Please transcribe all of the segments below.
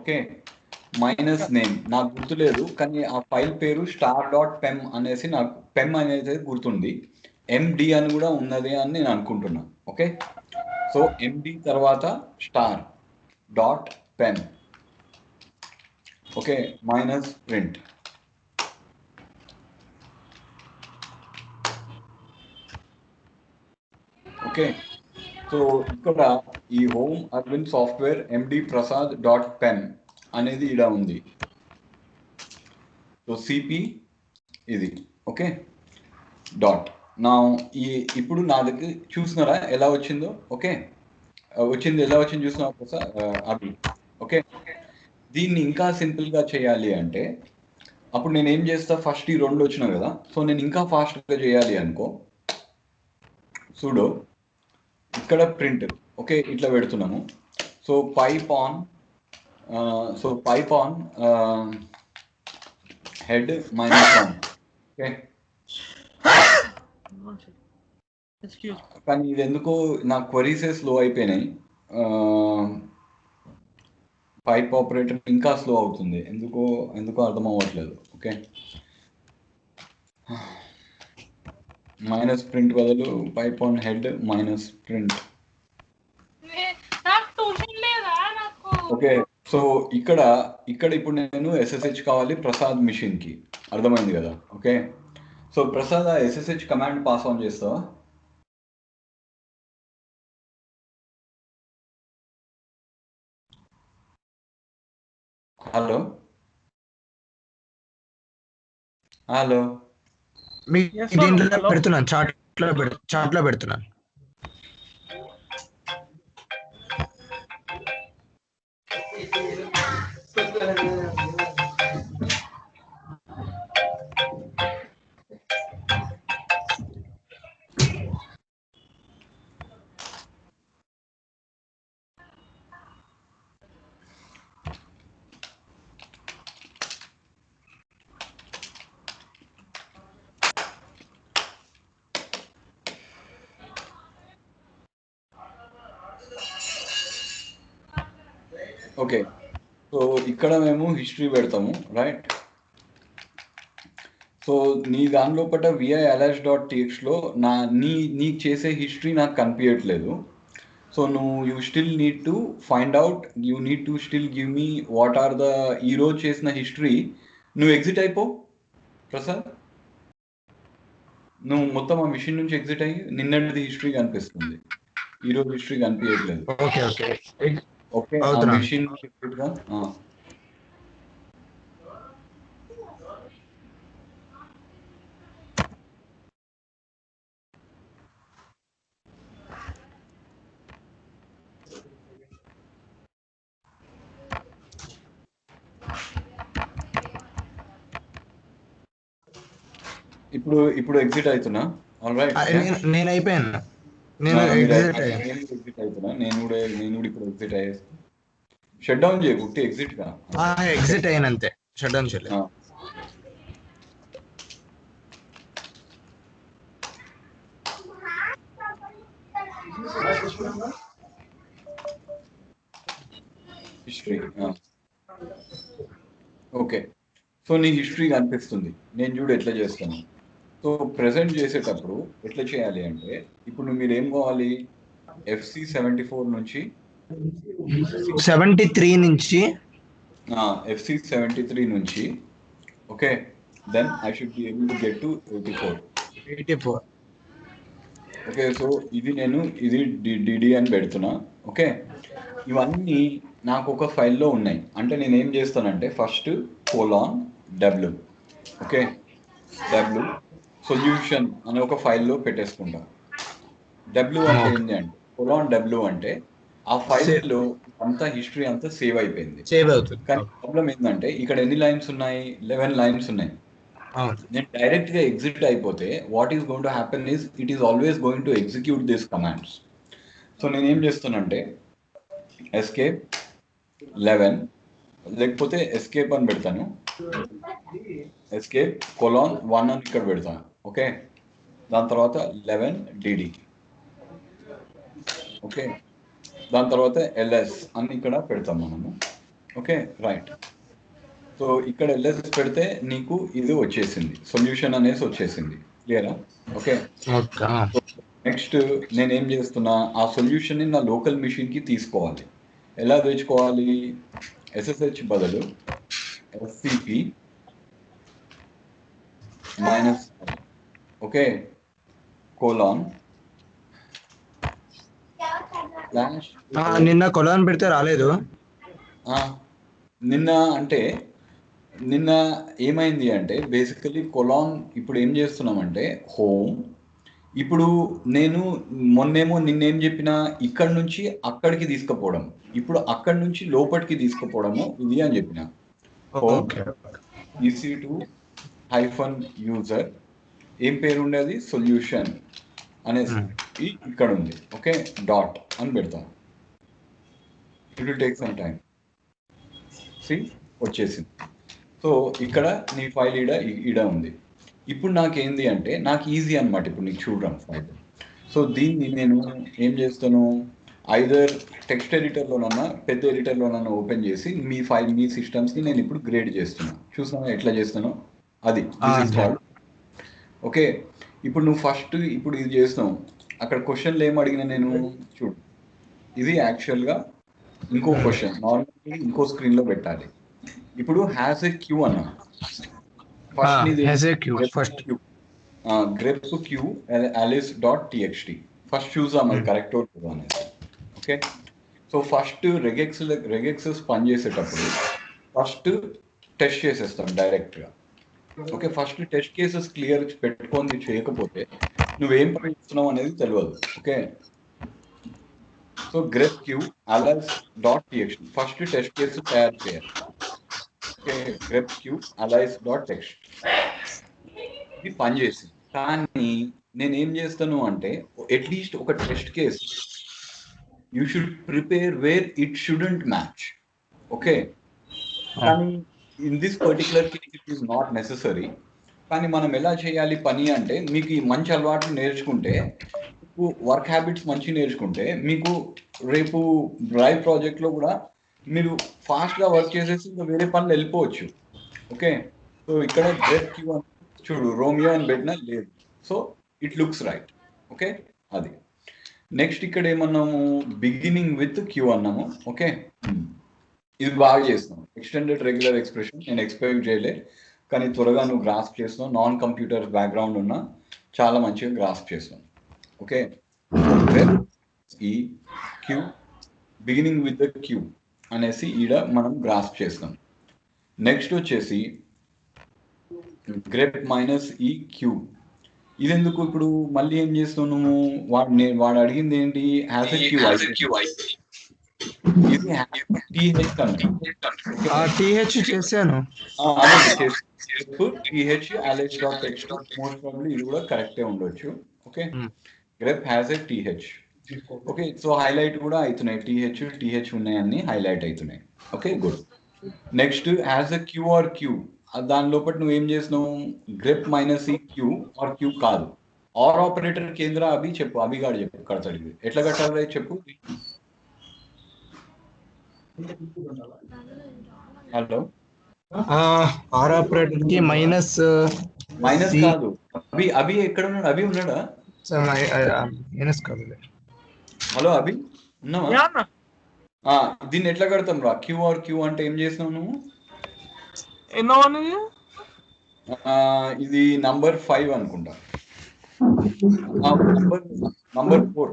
Okay, minus name నాకు గుర్తులేదు, కానీ ఆ ఫైల్ పేరు star.pem అనేసి నాకు పెమ్ అనేది గుర్తుంది. ఎండి అని కూడా ఉన్నది అని నేను అనుకుంటున్నా. ఓకే, సో ఎండి తర్వాత star.pem. Okay, minus print. Okay, so ఇక్కడ ఈ హోమ్ అరవింద్ సాఫ్ట్వేర్ ఎండి ప్రసాద్ డాట్ పెన్ అనేది ఇలా ఉంది. సో సిపి ఇది. ఓకే, డాట్ నా ఇప్పుడు నా దగ్గర చూస్తున్నారా ఎలా వచ్చిందో? ఓకే, వచ్చింది, ఎలా వచ్చింది చూస్తున్నారా ప్రసాద్? అవి. ఓకే, దీన్ని ఇంకా సింపుల్గా చేయాలి అంటే అప్పుడు నేను ఏం చేస్తా, ఫస్ట్ ఈ 2 వచ్చినాయి కదా, సో నేను ఇంకా ఫాస్ట్గా చేయాలి అనుకో, సుడో ఇక్కడ ప్రింట్. ఓకే, ఇట్లా పెడుతున్నాము. So పైపాన్ head -1. ఓకే, కానీ ఇది ఎందుకో నా క్వరీసే స్లో అయిపోయినాయి. పైప్ ఆపరేటర్ ఇంకా స్లో అవుతుంది, ఎందుకో అర్థం అవ్వట్లేదు. ఓకే, మైనస్ ప్రింట్ బదులు pipe on head minus print. Okay, so ఇక్కడ ఇప్పుడు నేను SSH కావాలి ప్రసాద్ మిషన్ కి, అర్థమైంది కదా? ఓకే, సో ప్రసాద్ ఆ SSH కమాండ్ పాస్ ఆన్ చేస్తావా? హలో హలో, దీంట్లో పెడుతున్నాను, చాట్లో పెడుతున్నాను. ఓకే, సో ఇక్కడ మేము హిస్టరీ పెడతాము, రైట్? సో నీ దాని లోపల vi_alias.txt నీకు చేసే హిస్టరీ నాకు కనిపించట్లేదు. So you still need to find out, you need to still give me what are the ఈరోజు చేసిన హిస్టరీ. నువ్వు ఎగ్జిట్ అయిపో ప్రసాద్, నువ్వు మొత్తం ఆ మిషన్ నుంచి ఎగ్జిట్ అయ్యి నిన్నటిది హిస్టరీ కనిపిస్తుంది, ఈరోజు హిస్టరీ కనిపించట్లేదు. ఓకే, ఆ మిషన్ ఎగ్జిట్గా. ఇప్పుడు ఎగ్జిట్ అవుతున్నా. ఆల్రైట్, నేను అయిపోయాను, ఎగ్జిట్ అవుతున్నా. నేను కూడా ఇప్పుడు ఎగ్జిట్ అయ్యేసి షట్ డౌన్ చేయ, గుట్టి ఎగ్జిట్ గా. ఎగ్జిట్ అయ్యాను అంతే, షట్ డౌన్ చేయలేదు. హిస్టరీ. ఓకే, సో నీ హిస్టరీ కనిపిస్తుంది. నేను చూడు ఎట్లా చేస్తాను. సో ప్రెజెంట్ చేసేటప్పుడు ఎట్లా చేయాలి అంటే, ఇప్పుడు మీరు ఏం కావాలి, FC74 నుంచి 73 నుంచి FC73 నుంచి. Okay, then I should be able to get to 84. Okay, so ఇది డిడి అని పెడుతున్నా. ఓకే, ఇవన్నీ నాకు ఒక ఫైల్లో ఉన్నాయి. అంటే నేను ఏం చేస్తానంటే first :w. Okay, w solution అనే ఒక ఫైల్లో పెట్టేసుకుంటా. w అంటే ఏంటి అంటే :w అంటే ఆ ఫైల్లో అంతా హిస్టరీ అంతా సేవ్ అయిపోయింది. కానీ ప్రాబ్లం ఏంటంటే ఇక్కడ ఎన్ని లైన్స్ ఉన్నాయి, 11 లైన్స్ ఉన్నాయి. నేను డైరెక్ట్గా ఎగ్జిట్ అయిపోతే what is going to happen is it is always going to execute this commands. So నేను ఏం చేస్తానంటే ఎస్కేప్ 11 లేకపోతే ఎస్కేప్ అని పెడతాను, ఎస్కేప్ :1 అని ఇక్కడ పెడతాను. ఓకే, దాని తర్వాత 11 dd. ఓకే, దాని తర్వాత ls అని ఇక్కడ పెడతాం మనము. Okay, okay right. సో ఇక్కడ ls పెడితే నీకు ఇది వచ్చేసింది, సొల్యూషన్ అనేసి వచ్చేసింది. క్లియరా? ఓకే. ఓకే. నెక్స్ట్ నేనేం చేస్తున్నా, ఆ సొల్యూషన్ని నా లోకల్ మిషన్కి తీసుకోవాలి. ఎలా తెచ్చుకోవాలి? SSH బదులు SCP minus okay colon slash. నిన్న కొలాన్ పెడితే రాలేదు. నిన్న అంటే నిన్న ఏమైంది అంటే బేసికలీ కొలాన్ ఇప్పుడు ఏం చేస్తున్నామంటే హోమ్, ఇప్పుడు నేను మొన్నేమో నిన్నేం చెప్పినా ఇక్కడ నుంచి అక్కడికి తీసుకుపోవడం, ఇప్పుడు అక్కడి నుంచి లోపలికి తీసుకుపోవడము ఇది అని చెప్పిన. హోమ్ EC2 హైఫన్ యూజర్ ఏం పేరు ఉండేది, సొల్యూషన్ అనేసి ఇక్కడ ఉంది. ఓకే డాట్ అని పెడతాం. It will take some time. C వచ్చేసింది. సో ఇక్కడ నీ ఫైల్ ఈడ ఉంది. ఇప్పుడు నాకేంది అంటే నాకు ఈజీ అనమాట ఇప్పుడు నీకు చూడడం ఫైల్. సో దీన్ని నేను ఏం చేస్తాను, ఐదర్ టెక్స్ట్ ఎడిటర్లోనన్నా పెద్ద ఎడిటర్లోనన్నా ఓపెన్ చేసి మీ ఫైల్ మీ సిస్టమ్స్ని నేను ఇప్పుడు గ్రేడ్ చేస్తున్నాను. చూస్తాను ఎట్లా చేస్తాను అది. ఓకే ఇప్పుడు నువ్వు ఫస్ట్ ఇప్పుడు ఇది చేస్తున్నావు, అక్కడ క్వశ్చన్లు ఏం అడిగినా నేను చూడు, ఇది యాక్చువల్గా ఇంకో క్వశ్చన్ నార్మల్గా ఇంకో స్క్రీన్లో పెట్టాలి. ఇప్పుడు హ్యాస్ ఏ క్యూ అన్నా, first grep q alice .txt first చూసా మరి కరెక్ట్ అనేది. ఓకే సో ఫస్ట్ రెగెక్సెస్ పని చేసేటప్పుడు ఫస్ట్ టెస్ట్ చేసేస్తాం డైరెక్ట్గా. Okay first test cases clear పెట్టుకొని చేయకపోతే నువ్వేం పని చేస్తున్నావు అనేది తెలియదు. Okay so grep q alice .txt first test case తయారు చేయాలి. Okay grep q alice .txt ఇది పనిచేసింది. కానీ నేను ఏం చేస్తాను అంటే అట్లీస్ట్ ఒక test case you should prepare where it shouldn't match. Okay కానీ in this particular case it is not necessary. కానీ మనం ఎలా చేయాలి పని అంటే మీకు ఈ మంచి అలవాట్లు నేర్చుకుంటే, మీకు వర్క్ హ్యాబిట్స్ మంచి నేర్చుకుంటే మీకు రేపు డ్రైవ్ ప్రాజెక్ట్లో కూడా మీరు ఫాస్ట్గా వర్క్ చేసేసి ఇంకా వేరే పనులు వెళ్ళిపోవచ్చు. ఓకే సో ఇక్కడ గ్రెప్ క్యూ అని చూడు, రోమియో అని పెట్టినా లేదు. So it looks right. Okay అది. నెక్స్ట్ ఇక్కడ ఏమన్నాము, బిగినింగ్ విత్ క్యూ అన్నాము. ఓకే ఇది బాగా చేస్తున్నాం. ఎక్స్టెండెడ్ రెగ్యులర్ ఎక్స్ప్రెషన్ నేను ఎక్స్పెక్ట్ చేయలే, కానీ త్వరగా నువ్వు గ్రాస్ప్ చేస్తున్నావు. నాన్ కంప్యూటర్ బ్యాక్గ్రౌండ్ ఉన్నా చాలా మంచిగా గ్రాస్ప్ చేస్తున్నావు. ఓకే ఈ q beginning with the q అనేసి ఈడ మనం గ్రాస్ప్ చేస్తాం. నెక్స్ట్ వచ్చేసి గ్రెప్ మైనస్ ఈ క్యూ. ఇది ఎందుకు ఇప్పుడు మళ్ళీ ఏం చేస్తున్నాము, వాడు అడిగింది ఏంటి, హ్యాస్ ఎ క్యూ ఇది టీహెచ్ చేశాను. TH alice .txt most probably ఇది కూడా కరెక్టే ఉండొచ్చు. Okay grep has a TH. Okay so highlight కూడా అవుతున్నాయి, టీహెచ్ ఉన్నాయన్నీ హైలైట్ అవుతున్నాయి. Okay good. Next has a queue or q, దాని లోపల నువ్వు ఏం చేసినావు, గ్రెప్ మైనస్ ఈ క్యూ ఆర్ క్యూ కాదు, ఆర్ ఆపరేటర్ కేంద్ర అభి చెప్పు, అభిగాడు చెప్పు కడతాడు. ఎట్లా కట్టాలి చెప్పు. హలో ఆర్ ఆపరేటర్ కి మైనస్ కాదు, అభి ఎక్కడ ఉన్నాడు, అభి ఉన్నాడా? మైనస్ కాదు. హలో అభి ఉన్నావా? దీన్ని ఎట్లా కడతాం రా, క్యూ ఆర్ క్యూ అంటే ఏం చేసినావు నువ్వు? ఇది నంబర్ 5 అనుకుంటా, నంబర్ 4.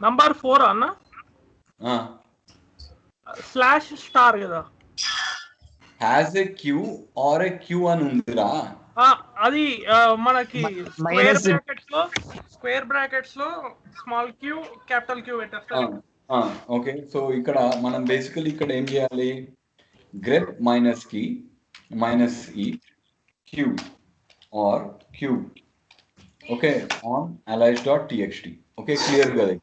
నంబర్ 4 అన్న స్లాష్ స్టార్ కదా, has a queue or a Q అని ఉందిరా. అది మనకి స్క్వేర్ బ్రాకెట్స్ లో స్మాల్ క్యూ క్యాపిటల్ క్యూ పెట్టేస్తారు. ఓకే సో ఇక్కడ మనం బేసికలీ ఇక్కడ ఏం చేయాలి, గ్రెప్ మైనస్ కి మైనస్ ఈ queue or Q. Okay on alice .txt. Okay clear కదా?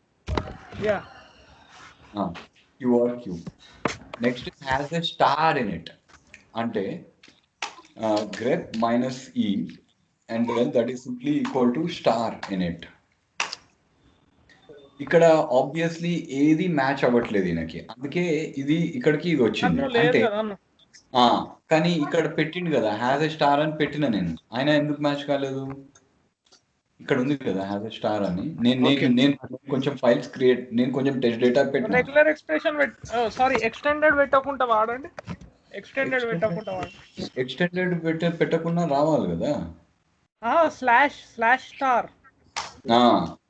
Q or Q. Next has a star in it అంటే grep minus E and then that is simply equal to star in it. ఇక్కడ obviously ఏది match అవ్వట్లేదు ఈయనకి, అందుకే ఇది ఇక్కడికి ఇది వచ్చింది. అందులో లేదు అంటే కదా అన్న. కానీ ఇక్కడ పెట్టిండు కదా హ్యాజ్ ఎ స్టార్ అని పెట్టిన నేను, ఆయన ఎందుకు మ్యాచ్ కాలేదు? ఇక్కడ ఉంది కదా హ్యాజ్ ఎ స్టార్ అని. నేను కొంచెం ఫైల్స్ క్రియేట్, నేను కొంచెం టెస్ట్ డేటా పెట్టిన. రెగ్యులర్ ఎక్స్ప్రెషన్ సారీ ఎక్స్టెండెడ్ పెట్టకుండా వాడండి. ఎక్స్టెండెడ్ పెట్టకుండా రావాలి కదా. స్లాష్ స్టార్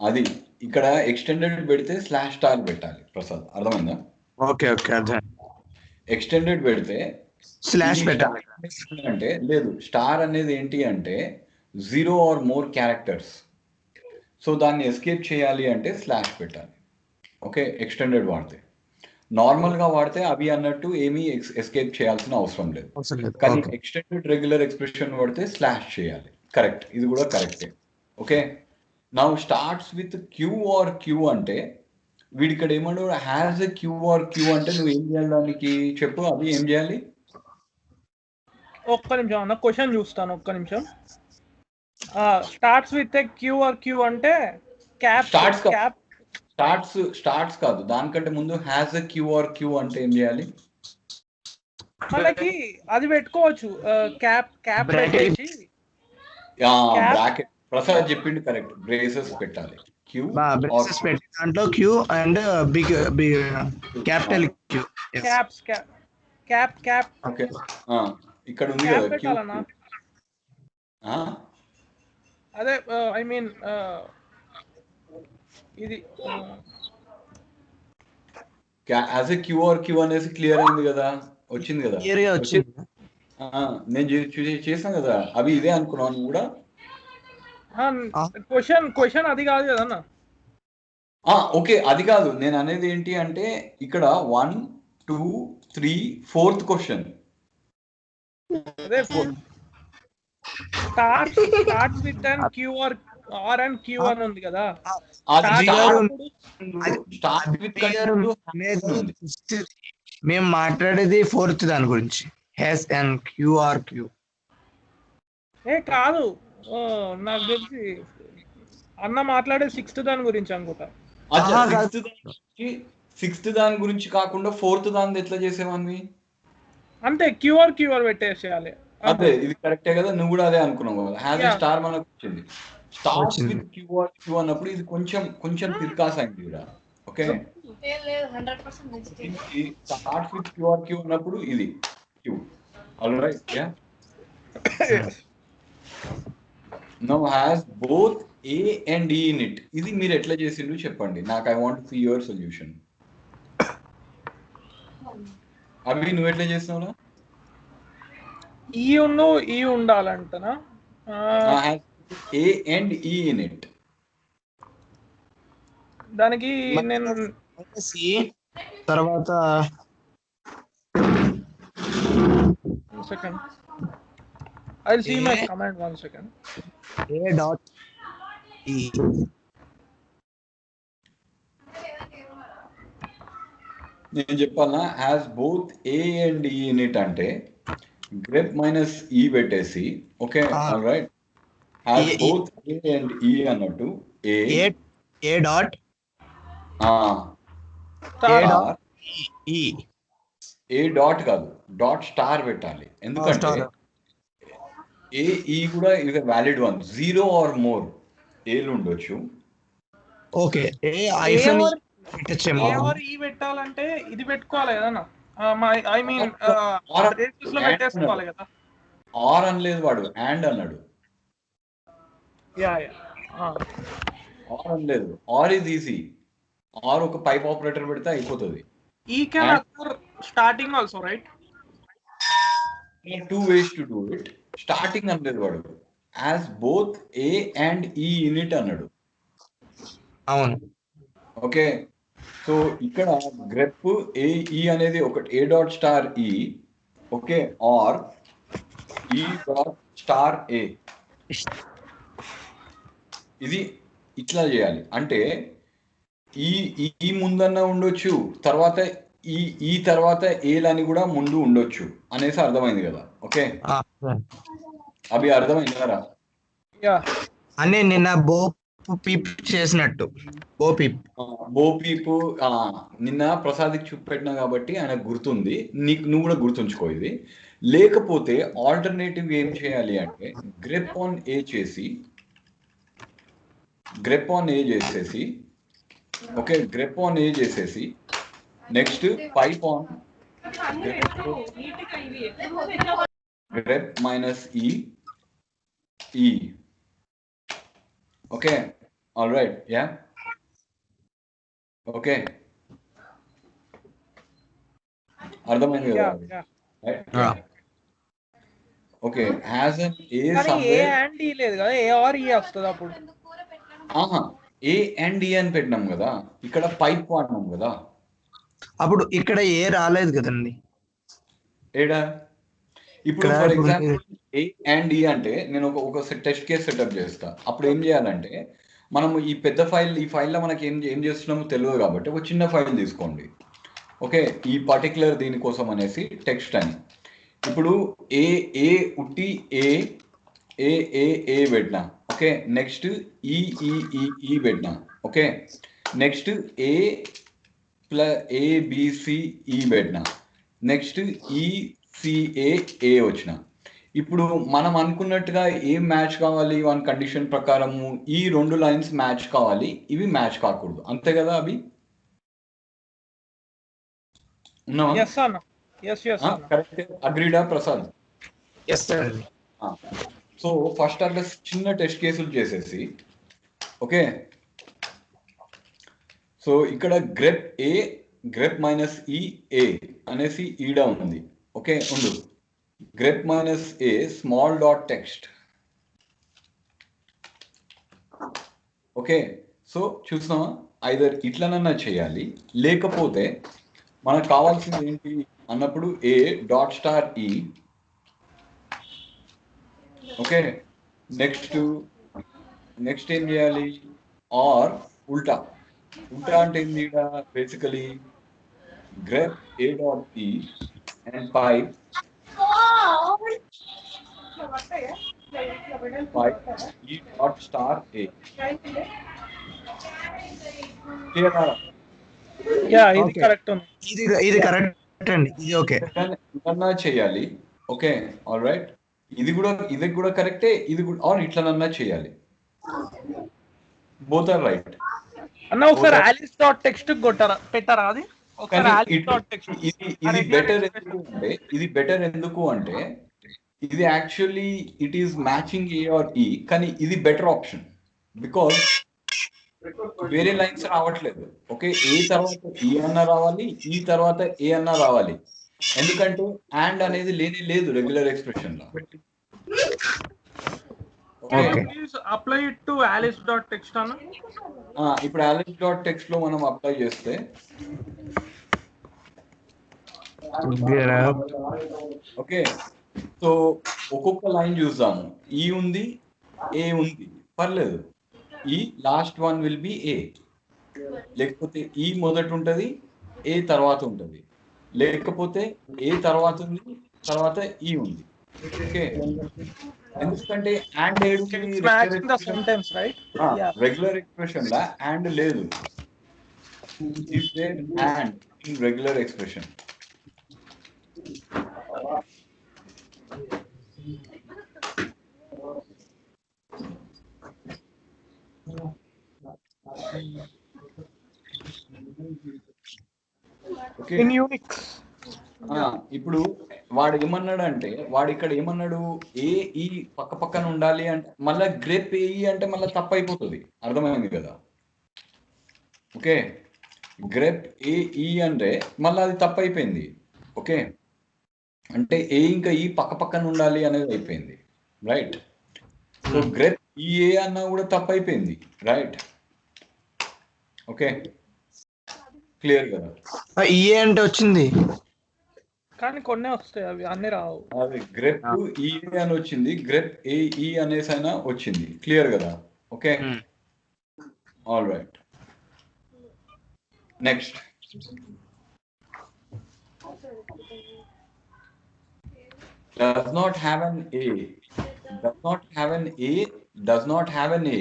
అది ఇక్కడ ఎక్స్టెండెడ్ పెడితే స్లాష్ స్టార్ పెట్టాలి ప్రసాద్, అర్థమైందా? ఓకే ఓకే అర్థం. ఎక్స్టెండెడ్ పెడితే స్లాష్ పెట్టాలి అంటే లేదు, స్టార్ అనేది ఏంటి అంటే 0 or more క్యారెక్టర్స్. సో దాన్ని ఎస్కేప్ చేయాలి అంటే స్లాష్ పెట్టాలి. ఓకే, ఎక్స్టెండెడ్ వాడితే. నార్మల్ గా వాడితే అవి అన్నట్టు ఏమీ ఎస్కేప్ చేయాల్సిన అవసరం లేదు. కానీ ఎక్స్టెండెడ్ రెగ్యులర్ ఎక్స్ప్రెషన్ వాడితే స్లాష్ చేయాలి. కరెక్ట్, ఇది కూడా కరెక్టే. Okay, now starts with q or q అంటే వీడి ఇక్కడ ఏమన్నాడు, has a queue or q అంటే నువ్వు ఏం చేయాలి దానికి చెప్పు, అది ఏం చేయాలి? ఒక్క నిమిషం అన్న, క్వశ్చన్ చూస్తాను ఒక్క నిమిషం. Starts with q or q అంటే స్టార్ట్స్ కాదు, దానికంటే ముందు has a queue or q అంటే ఏం చేయాలి? మనకి అది పెట్టుకోవచ్చు, క్యాప్ పెట్టేసి బ్రాకెట్. ప్రసాద్ చెప్పిండు కరెక్ట్, బ్రేసెస్ పెట్టాలి. క్యూ బ్రేసెస్ పెట్టి దాంట్లో q and big capital q cap. Okay, ఇక్కడ ఉంది కదా క్యూ. అదే ఐ మీన్ ఇది has a queue or q అనేసి క్లియర్ అయింది కదా, వచ్చింది కదా. నేను చేసాను కదా, అవి ఇదే అనుకున్నాను కూడా. క్వశ్చన్ అది కాదు కదా అన్న. ఓకే, అది కాదు నేను అనేది ఏంటి అంటే ఇక్కడ 1 2 3 4th క్వశ్చన్. అదే starts with and q or and q అని ఉంది కదా. మేము మాట్లాడేది 4th దాని గురించి, has and q or q. కాదు, నాకు తెలిసి అన్న మాట్లాడే 6th దాని గురించి అనుకుంటా. 6th దాని గురించి కాకుండా 4th దాని ఎట్లా చేసేవాన్ని? అంతే, క్యూఆర్ పెట్టేసేయాలి. అదే, ఇది కరెక్టే కదా, నువ్వు కూడా అదే అనుకున్నావు కదా. హ్యాస్ ఎ స్టార్ మనకు వచ్చింది. స్టార్ట్స్ విత్ క్యూఆర్ క్యూ అన్నప్పుడు ఇది కొంచెం తిరకాస్ అయింది కూడా. Okay, starts with q or q అన్నప్పుడు ఇది q. Alright, yeah. Now has both a and e in it. ఇది మీరు ఎట్లా చేసిండ్రు చెప్పండి నాకు. I want to see your solution. అవి నువ్వు ఎట్లా చేసినావురా? ఈ ఉండాలంటనా? A and e in it. దానికి నేను తర్వాత second I'll see my command 1 second. A dot E. నేను చెప్పాలా, has both a and e in it అంటే గ్రెప్ మైనస్ ఈ పెట్టేసి, okay alright, has both a and ఈ అన్నట్టు ఏ డాట్ ఏ డాట్ కాదు, డాట్ స్టార్ పెట్టాలి. ఎందుకంటే ఏ కూడా ఇది వ్యాలిడ్ వన్. 0 or more ఏలు ఉండొచ్చు. ఓకే, పెట్టాలంటే ఇది పెట్టుకోవాలి కదా. ఐ మీన్ పెట్టేసుకోవాలి కదా. ఆర్ అనలేదు వాడు, అండ్ అన్నాడు. ఆర్ అనలేదు. Or is easy. ఆర్ ఒక పైప్ ఆపరేటర్ పెడితే అయిపోతుంది. E can occur starting also, right? Two ways to do it. Starting అనలేదు వాడు, has both a and e in it అన్నాడు. అవును, ఓకే. సో ఇక్కడ గ్రెప్ ఏ ఈ అనేది ఒకటి, ఏ డాట్ స్టార్ ఈ, okay, or e dot star ఏ. ఇది ఇట్లా చేయాలి. అంటే ఈ ముందన్న ఉండొచ్చు, తర్వాత ఈ తర్వాత ఏలని కూడా ముందు ఉండొచ్చు అనేసి అర్థమైంది కదా. ఓకే, అవి అర్థమైంది కదా. యా అని నిన్న బో పీప్ చేసినట్టు. బో పీప్. బోపీపు నిన్న ప్రసాద్కి చూపెట్టినా కాబట్టి ఆయన గుర్తుంది. నువ్వు కూడా గుర్తుంచుకో ఇది. లేకపోతే ఆల్టర్నేటివ్ ఏం చేయాలి అంటే గ్రిప్ ఆన్ ఏ చేసేసి ఓకే, గ్రిప్ ఆన్ ఏ చేసేసి next pipe on grep minus E okay, all right, ya okay, అర్థమైంది కదా? Okay, has an A somewhere. And E లేదు కదా, ఏ ఆర్ ఈ వస్తుంది అప్పుడు. ఏ అండ్ ఈ అని పెట్టినాం కదా, ఇక్కడ పైప్ వాడినాం కదా. అప్పుడు ఇక్కడ ఏ రాలేదు కదండి. ఏడా ఇప్పుడు ఫర్ ఎగ్జాంపుల్ ఏ అండ్ ఈ అంటే నేను ఒక టెస్ట్ కేస్ సెటప్ చేస్తా. అప్పుడు ఏం చేయాలంటే మనం ఈ పెద్ద ఫైల్, ఈ ఫైల్లో మనకి ఏం చేస్తున్నామో తెలియదు కాబట్టి ఒక చిన్న ఫైల్ తీసుకోండి. ఓకే, ఈ పర్టికులర్ దీనికోసం అనేసి టెక్స్ట్ అని. ఇప్పుడు ఏ ఉట్టి ఏ పెట్టినా. ఓకే, నెక్స్ట్ ఈ పెట్టినా. ఓకే, నెక్స్ట్ ఏబిసిఈ పెట్టినా. నెక్స్ట్ ఈసిఏ వచ్చిన. ఇప్పుడు మనం అనుకున్నట్టుగా ఏం మ్యాచ్ కావాలి వన్ కండిషన్ ప్రకారము, ఈ 2 లైన్స్ మ్యాచ్ కావాలి, ఇవి మ్యాచ్ కాకూడదు. అంతే కదా అవి? కరెక్ట్, అగ్రీడా ప్రసాద్? సో ఫస్ట్ అట్లా చిన్న టెస్ట్ కేసులు చేసేసి, ఓకే, సో ఇక్కడ గ్రెప్ మైనస్ ఏ అనేసి ఈడ ఉంది. ఓకే, ఉండు, grep minus A small dot text. Okay, so చూసినామా, ఐదర్ ఇట్లనన్నా చేయాలి, లేకపోతే మనకు కావాల్సింది ఏంటి అన్నప్పుడు ఏ డాట్ స్టార్ ఈ. ఓకే, నెక్స్ట్ ఏం చేయాలి, ఆర్ ఉల్టా అంటే ఏంది, basically grep A dot E and pipe E dot star ఏ. ఇది కరెక్ట్, ఇది కరెక్ట్ అండి, ఇది ఓకే. ఇట్లన్నా చేయాలి. ఓకే, ఆల్ రైట్, ఇది కూడా కరెక్టే, ఇది కూడా, ఆర్ ఇట్లనన్నా చేయాలి. బోత్ ఆర్ రైట్ అన్న. ఒకసారి ఆలిస్ డాట్ టెక్స్ట్ పెట్టారా అది? ఇది బెటర్ ఎందుకు అంటే ఇది actually it is matching a or e, కానీ ఇది బెటర్ ఆప్షన్ బికాస్ వేరే లైన్స్ రావట్లేదు. ఓకే, ఏ తర్వాత ఈ అన్న రావాలి, ఈ తర్వాత ఏ అన్న రావాలి. ఎందుకంటే అండ్ అనేది లేదు రెగ్యులర్ ఎక్స్ప్రెషన్ లో. Apply it to Alice dot text అన్న. ఇప్పుడు ఆలిస్ డాట్ టెక్స్ట్ లో మనం అప్లై చేస్తే ఓకే, సో ఒక్కొక్క లైన్ చూద్దాము. ఈ ఉంది, ఏ ఉంది, పర్లేదు. ఈ లాస్ట్ వన్ విల్ బి ఏ, లేకపోతే ఈ మొదట ఉంటది, ఏ తర్వాత ఉంటది, లేకపోతే ఏ తర్వాత ఉంది, తర్వాత ఈ ఉంది. ఓకే, ఎందుకంటే and regular expression law and లేదు, అండ్ ఇన్ రెగ్యులర్ ఎక్స్ప్రెషన్. ఇప్పుడు వాడు ఏమన్నాడు, ఏ ఈ పక్క పక్కన ఉండాలి అంటే మళ్ళా గ్రేప్ ఏ అంటే మళ్ళీ తప్పు అయిపోతుంది. అర్థమైంది కదా? ఓకే, గ్రేప్ ఏ అంటే మళ్ళీ అది తప్పు అయిపోయింది. ఓకే, అంటే ఏ ఇంకా ఈ పక్క పక్కన ఉండాలి అనేది అయిపోయింది, రైట్? సో గ్రేప్ ఏ అన్నా కూడా తప్పు అయిపోయింది, రైట్? ఓకే, క్లియర్ కదా? ఈ అంటే వచ్చింది కానీ కొన్ని వస్తాయి, అవి అన్ని రావు. అది గ్రెప్ ఈ అని వచ్చింది, గ్రెప్ ఈ అనేసి అయినా వచ్చింది. క్లియర్ కదా? Okay, all right. Next does not have an a does not have an A,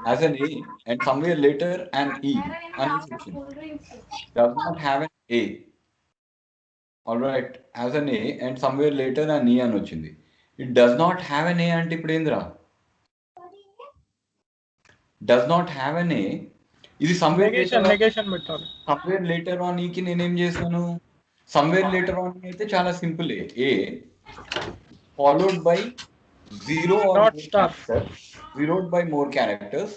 has an A and somewhere later an E అనేసి వచ్చింది. Does not have an A, all right, has an A and somewhere later an E అని వచ్చింది. It does not have an A అంటే ఇప్పుడు ఏందిరా? Does not have an A, ఇది somewhere negation పెట్టాలి. somewhere later on E కి నేనేం చేశాను? somewhere later on అయితే చాలా simple. A followed by zero or Dot more star. characters, zeroed by more characters,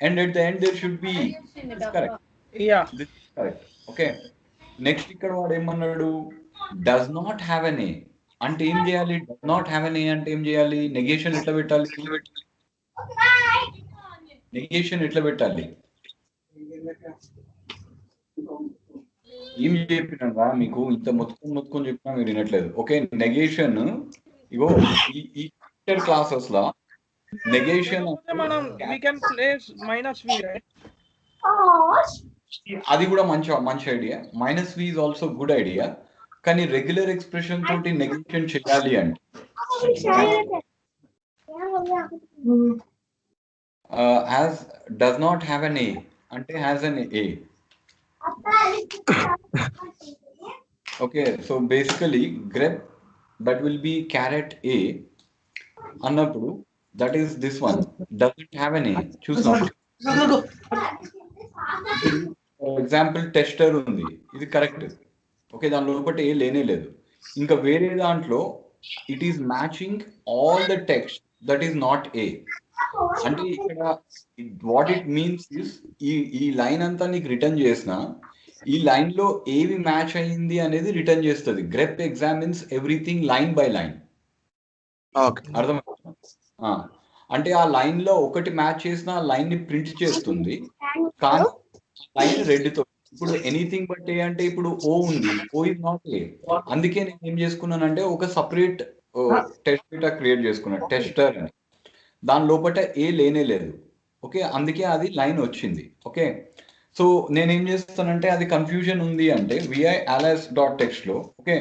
and at the end there should be E. This is correct. Yeah This is correct. Okay. Next ఇక్కడ వాడు ఏమన్నాడు? Does not have an A అంటే ఏం చేయాలి? Does not have an A అంటే ఏం చేయాలి? Negation ఎట్లా పెట్టాలి? నెగేషన్ ఎట్లా పెట్టాలి? ఏం చెప్పినా మీకు ఇంత మొత్తుకొని చెప్పినా మీరు వినట్లేదు. ఓకే, నెగేషన్ ఇగో ఈ క్లాసెస్ లా నెగేషన్ మనం we can place minus v, right? అది కూడా మంచి idea. Minus V is also good idea. కానీ రెగ్యులర్ ఎక్స్ప్రెషన్ తోటి నెగేషన్ చేయాలి అంటే has does not have an A అంటే has an A. Okay, so basically grep that will be caret A అన్నప్పుడు that is this one doesn't have an A. చూసినప్పుడు for example tester ఉంది, ఇది correct. Okay, దాని లోపల ఏ లేనే లేదు. ఇంకా వేరే దాంట్లో it is matching all the text that is not a. అంటే ఇక్కడ వాట్ ఇట్ మీన్స్ ఇస్ ఈ లైన్ అంతా నీకు రిటర్న్ చేసిన ఈ లైన్ లో ఏవి మ్యాచ్ అయ్యింది అనేది రిటర్న్ చేస్తుంది. Grep examines everything line by line. అర్థమవుతుందా? అంటే ఆ లైన్ లో ఒకటి మ్యాచ్ చేసిన ఆ లైన్ ని ప్రింట్ చేస్తుంది, కానీ లైన్ రెడ్ తో. ఇప్పుడు ఎనీథింగ్ బట్ ఏ అంటే ఇప్పుడు ఓ ఉంది, ఓ ఇస్ నాట్ ఏ. అందుకే నేను ఏం చేసుకున్నానంటే ఒక సపరేట్ టెస్ట్ డేటా క్రియేట్ చేసుకున్నాను, టెస్టర్ అని. దాని లోపల ఏ లేనే లేదు. ఓకే, అందుకే అది లైన్ వచ్చింది. ఓకే, సో నేనేం చేస్తానంటే అది కన్ఫ్యూజన్ ఉంది అంటే విఐ అలైస్ డాట్ టెక్స్ట్ లో. ఓకే,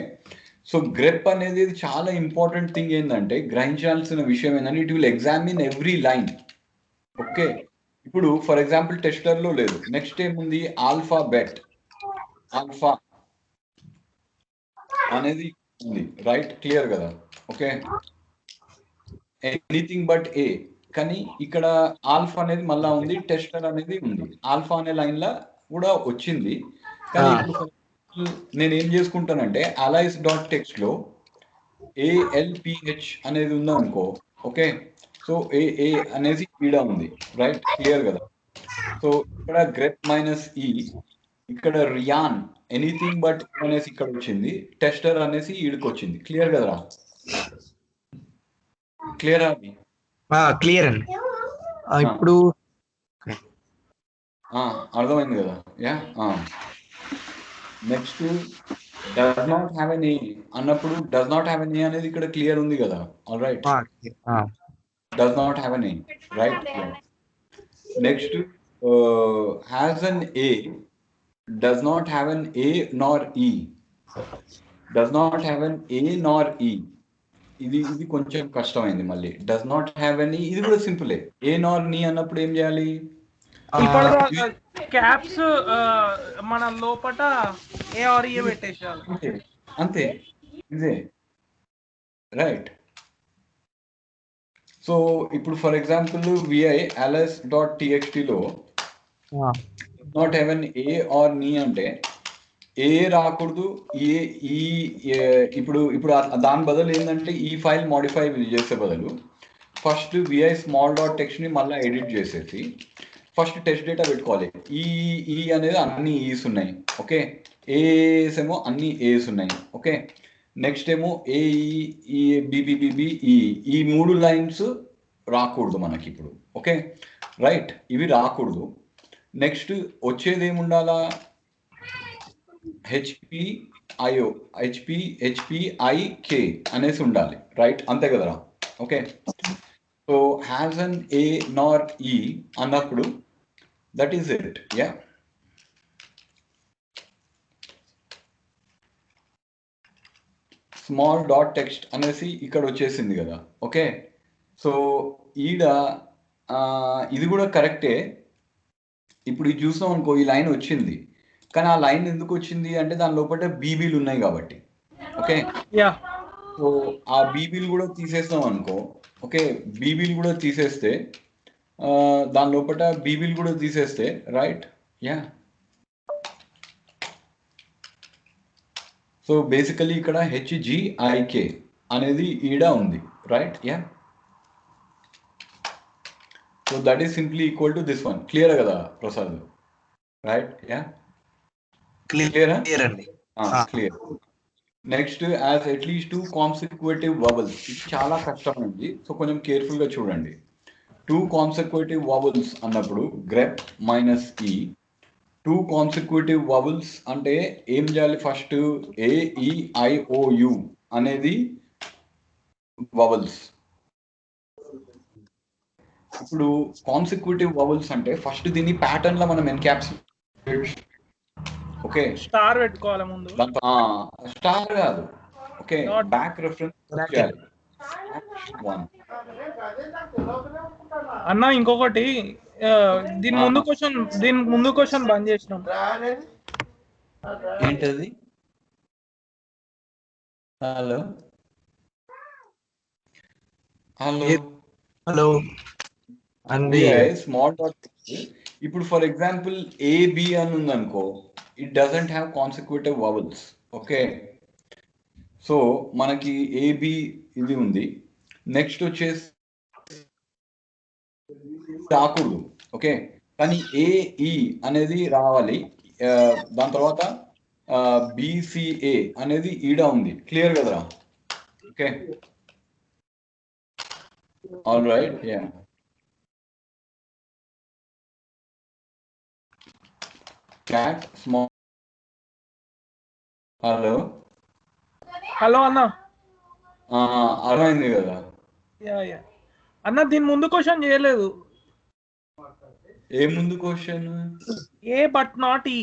సో గ్రెప్ అనేది చాలా ఇంపార్టెంట్ థింగ్ ఏంటంటే గ్రహించాల్సిన విషయం ఏంటంటే it will examine every line. Okay, ఇప్పుడు ఫర్ ఎగ్జాంపుల్ టెస్టర్ లో లేదు, నెక్స్ట్ ఏముంది? ఆల్ఫాబెట్, ఆల్ఫా అనేది ఉంది, రైట్? క్లియర్ కదా? ఓకే, ఎనీథింగ్ బట్ ఏ. కానీ ఇక్కడ ఆల్ఫా అనేది మళ్ళా ఉంది, టెస్టర్ అనేది ఉంది, ఆల్ఫా అనే లైన్ లా కూడా వచ్చింది. కానీ ఇప్పుడు నేను ఏం చేసుకుంటానంటే అలైస్ డాట్ టెక్స్ట్ లో ఏఎల్పిహెచ్ అనేది ఉందా అనుకో. ఓకే, సో ఏ అనేది ఈడ ఉంది, రైట్? క్లియర్ కదా? సో ఇక్కడ గ్రెప్ మైనస్ ఈ, ఇక్కడ రియాన్ ఎనీథింగ్ బట్ అనేసి ఇక్కడ వచ్చింది, టెస్టర్ అనేసి ఈడికి వచ్చింది. క్లియర్ కదరా? క్లియర్ అది? క్లియర్ అండి. ఇప్పుడు అర్థమైంది కదా? Ya. Next does not have an A అన్నప్పుడు does not have an A అనేది ఇక్కడ క్లియర్ ఉంది కదా? All right, does not have an A, right? Next has an A, does not have an A nor E. Does not have an A nor E, ఇది కొంచెం కష్టమైంది. మళ్ళీ does not have ఎన్, ఇది కూడా సింపులే. ఏ నార్ నీ అన్నప్పుడు ఏం చేయాలి? ఇప్పుడు క్యాప్స్ మన లోపట ఏ ఆర్ ఏ పెట్టేసారు, అంతే, ఇదే రైట్. సో ఇప్పుడు for example VI Alice dot టీఎక్స్టీలో నాట్ హెవెన్ ఏ ఆర్ నీ అంటే ఏ రాకూడదు. ఇప్పుడు దాని బదులు ఏంటంటే ఈ ఫైల్ మోడిఫై చేసే బదులు first vi small dot text ని మళ్ళీ ఎడిట్ చేసేసి ఫస్ట్ టెస్ట్ డేటా పెట్టుకోవాలి. ఈ అనేది అన్ని ఈస్ ఉన్నాయి. ఓకే, ఏస్ ఏమో అన్ని ఏస్ ఉన్నాయి. ఓకే, నెక్స్ట్ ఏమో ఏఈ బిబిబిబి ఈ మూడు లైన్స్ రాకూడదు మనకి ఇప్పుడు. ఓకే, రైట్, ఇవి రాకూడదు. నెక్స్ట్ వచ్చేది ఏముండాలా? హెచ్పిఐకే అనేసి ఉండాలి, రైట్? అంతే కదరా? Okay, so has an A nor ఈ అన్నప్పుడు that is it. Yeah, small dot text అనేసి ఇక్కడ వచ్చేసింది కదా? ఓకే, సో ఈడ ఇది కూడా కరెక్టే. ఇప్పుడు ఇది చూసాం అనుకో, ఈ లైన్ వచ్చింది, కానీ ఆ లైన్ ఎందుకు వచ్చింది అంటే దాని లోపల బీబీలు ఉన్నాయి కాబట్టి. ఓకే, యా సో ఆ బీబీలు కూడా తీసేస్తాం అనుకో. ఓకే, బీబీలు కూడా తీసేస్తే దాని లోపల బీబీలు కూడా తీసేస్తే రైట్. యా, సో బేసికలీ ఇక్కడ హెచ్జిఐకే అనేది ఈడ ఉంది, right. Ya, so that is simply equal to this one. Clear కదా ప్రసాద్? రైట్. యా, క్లియరా? క్లియర్ అండి. Clear. Next, as at least 2 consecutive vowels. ఇది చాలా కష్టమైంది, సో కొంచెం కేర్ఫుల్గా చూడండి. 2 కాన్సిక్యూటివ్ వవల్స్ అన్నప్పుడు గ్రెప్ మైనస్ ఈ. 2 కాన్సిక్యూటివ్ వవల్స్ అంటే ఏం చేయాలి? ఫస్ట్ AEIOU అనేది వవల్స్. ఇప్పుడు కాన్సిక్యూటివ్ వవల్స్ అంటే ఫస్ట్ దీన్ని ప్యాటర్న్ లో మనం ఎన్క్యాప్సులేట్. ఓకే, స్టార్ పెట్టుకోవాలి ముందు. స్టార్ కాదు. ఓకే, బ్యాక్ రెఫరెన్స్ చేయాలి. అన్న ఇంకొకటి, దీని ముందు క్వశ్చన్ బంద్ చేసినాం. ఏంటది? హలో హలో హలో అండి. Small dot. ఇప్పుడు ఫర్ ఎగ్జాంపుల్ AB అని ఉందనుకో, it doesn't have consecutive vowels. Okay, so మనకి AB ఇది ఉంది. నెక్స్ట్ వచ్చేసి రాకూడదు. ఓకే, కానీ AE అనేది రావాలి. దాని తర్వాత BCA అనేది ఈడ ఉంది. క్లియర్ కదరా? Okay, all right. Yeah, cat small. Hello hello అన్న. అర్థమైంది కదా? యా యా అన్న, దీని ముందు క్వశ్చన్ చేయలేదు. ఏ ముందు క్వశ్చన్? ఏ బట్ నాట్ ఈ.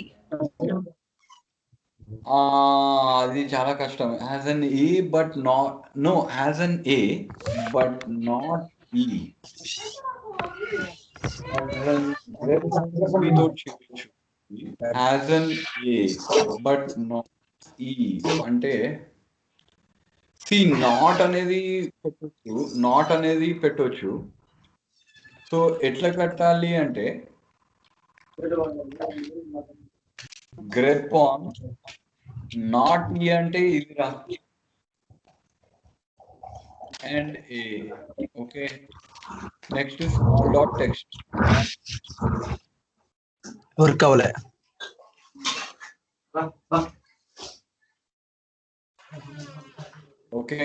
అది చాలా కష్టం. Has an A but not, no, has an A but not E. Has an A but not E అంటే నాట్ అనేది పెట్టొచ్చు, నాట్ అనేది పెట్టొచ్చు. సో ఎట్లా కట్టాలి అంటే గ్రెప్ ఆన్ నాట్ ఈ అంటే ఇది రా and A. Okay, next small dot text. Work అవ్వలే. ఓకే,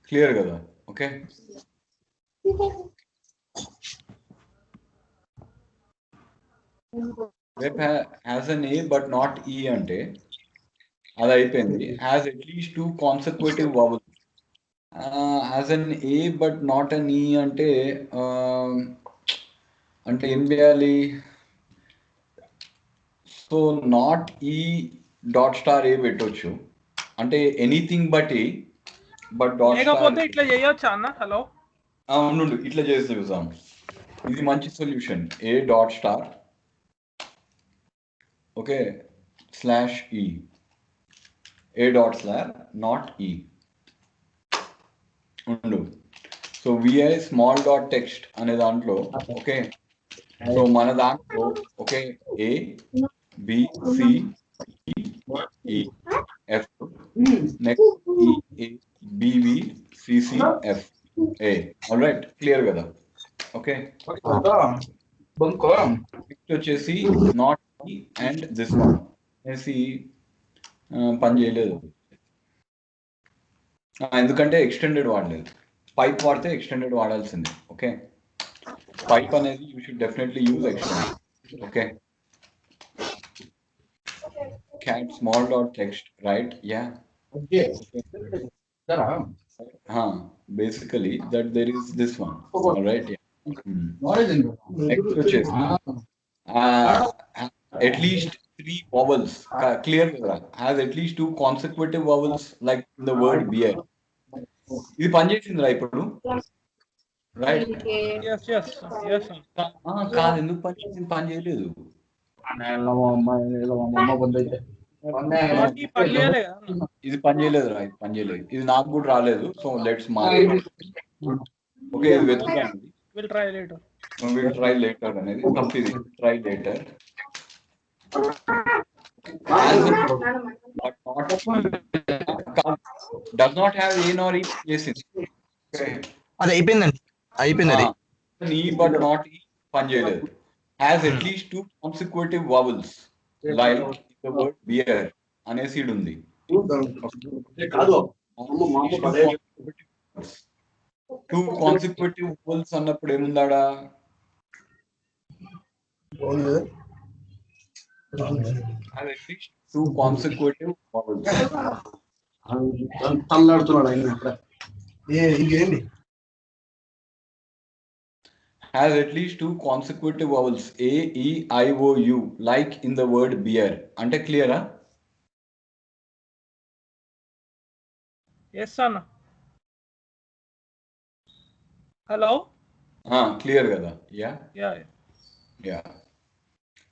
క్లియర్ కదా? Okay, grep has an A but not E అంటే అది అయిపోయింది. Has at least 2 consecutive vowels. Has an A but not an E అంటే అంటే ఏం చేయాలి? So not E dot star A పెట్టొచ్చు, అంటే anything but A but dot star. లేకపోతే ఇట్లా చేయొచ్చా అన్న? హలో, అవును, ఇట్లా చేసి చూసాం. ఇది మంచి solution. A dot star okay slash e, a dot slash not e ఉండు. So vi small dot text అనే దాంట్లో ఓకే, సో మన దాంట్లో okay a b c e f, next e b v c c f a. All right, clear కదా? Okay, next వచ్చేసి not e and this one అనేసి పని చేయలేదు, ఎందుకంటే ఎక్స్టెండెడ్ వాడలేదు. పైప్ వాడితే ఎక్స్టెండెడ్ వాడాల్సిందే. ఓకే, పైప్ అనేది you should definitely use extended. Okay, cat small dot text, right? Yeah. Okay. Basically that there is this one. All right. Yeah. Next వచ్చేసి at least three vowels. Clear కదా? Has at least two consecutive vowels like in the word beer. ఇది పనిచేసిందిరా ఇప్పుడు, right? Yes yes yes కాదు, ఎందుకు పనిచేసింది? పని చేయలేదు. Not ఈ పని చేయలే కదా అన్న. ఇది పని చేయలేదురా, ఇది పని చేయలేదు. ఇది నాకు కూడా రాలేదు. So let's mark. ఓకే, ఇది వెతుకుతాను. Will try later. Will try later అనేది తప్పు. ఇది try later does not have A nor E చేసింది. అది అయిపోయిందండి, అయిపోయింది అది. ఈ బట్ నాట్ ఈ పని చేయలేదు. Has at least two consecutive vowels like the word beer అనే సీడ్ ఉంది. టూ కాన్సిక్యూటివ్ వవల్స్ అన్నప్పుడు ఏముందాడా? Has at least two consecutive vowels. తల్లాడుతున్నాడు ఆయన అక్కడ. Has at least two consecutive vowels A, E, I, O, U like in the word beer. అంటే క్లియరా? Yes అన్న. హలో, క్లియర్ కదా? Yeah yeah yeah.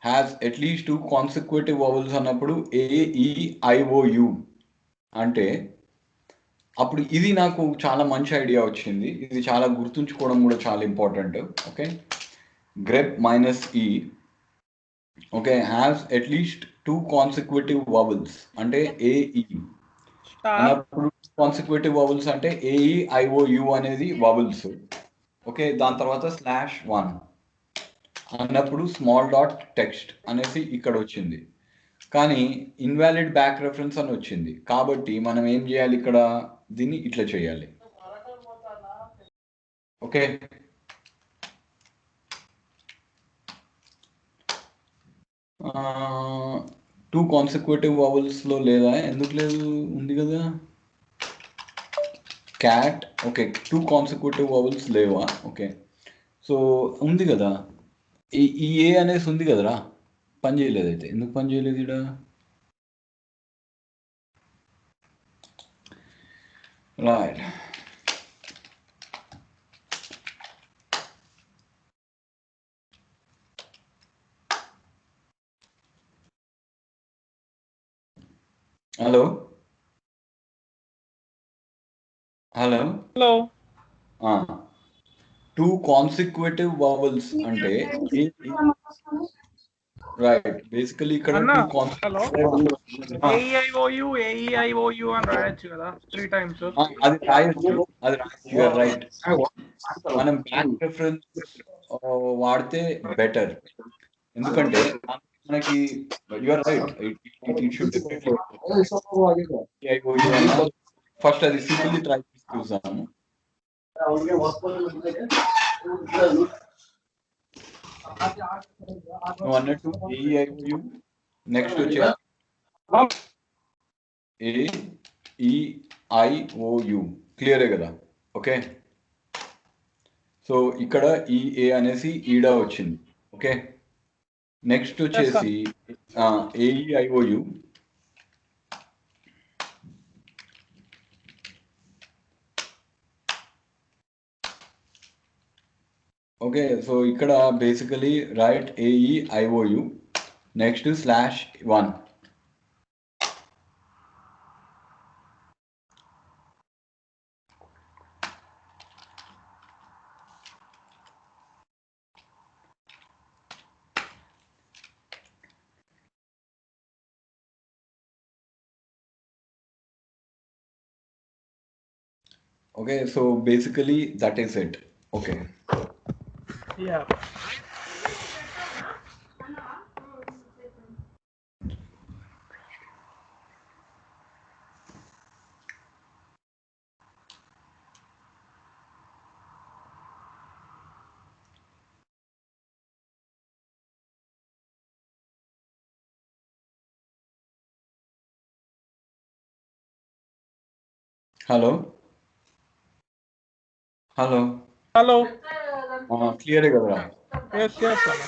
Has at least two consecutive vowels అన్నప్పుడు A, E, I, O, U అంటే అప్పుడు ఇది నాకు చాలా మంచి ఐడియా వచ్చింది. ఇది చాలా గుర్తుంచుకోవడం కూడా చాలా important. Okay, grep minus E. Okay, has at least two consecutive vowels అంటే ఏఈ అన్నప్పుడు కాన్సిక్యూటివ్ వవల్స్ అంటే ఏఈ ఐఓయు అనేది వవల్స్. ఓకే, దాని తర్వాత /1 అన్నప్పుడు స్మాల్ డాట్ టెక్స్ట్ అనేసి ఇక్కడ వచ్చింది. కానీ ఇన్వాలిడ్ బ్యాక్ రెఫరెన్స్ అని వచ్చింది. కాబట్టి మనం ఏం చేయాలి? ఇక్కడ దీన్ని ఇట్లా చేయాలి. ఓకే, టూ కాన్సిక్యూటివ్ వవల్స్ లో లేదా? ఎందుకు లేదు? ఉంది కదా cat. Okay, two consecutive vowels లేవా? ఓకే, సో ఉంది కదా, ఈ ఏ అనేసి ఉంది కదరా. పని చేయలేదు. అయితే ఎందుకు పని చేయలేదు ఇక్కడ? Right, hello hello hello. Two consecutive vowels అంటే రైట్. బేసికలీ ఇక్కడ అన్న, టూ హలో, ఏఈఐఓయు ఏఈఐఓయు అని రాయొచ్చు కదా 3 times. అది రాయొచ్చు, అది రాయొచ్చు. You're right. మనం బ్యాక్ రెఫరెన్స్ వాడితే బెటర్. ఎందుకంటే మనకి you're right, it should first అది సింపుల్లీ ట్రై చేసి చూసాము. నువ్వు అన్నట్టు ఏఈఐఓయు నెక్స్ట్ వచ్చే ఏఈఐఓయు క్లియరే కదా? ఓకే, సో ఇక్కడ ఈ ఏ అనేసి ఈడా వచ్చింది. ఓకే, నెక్స్ట్ వచ్చేసి ఏఈఐఓయు. ఓకే, సో ఇక్కడ basically right AEIOU next /1. Okay, so basically that is it. Okay. Yeah. Hello. Hello hello క్లియరే కదరా? ఎస్ ఎస్ అన్న.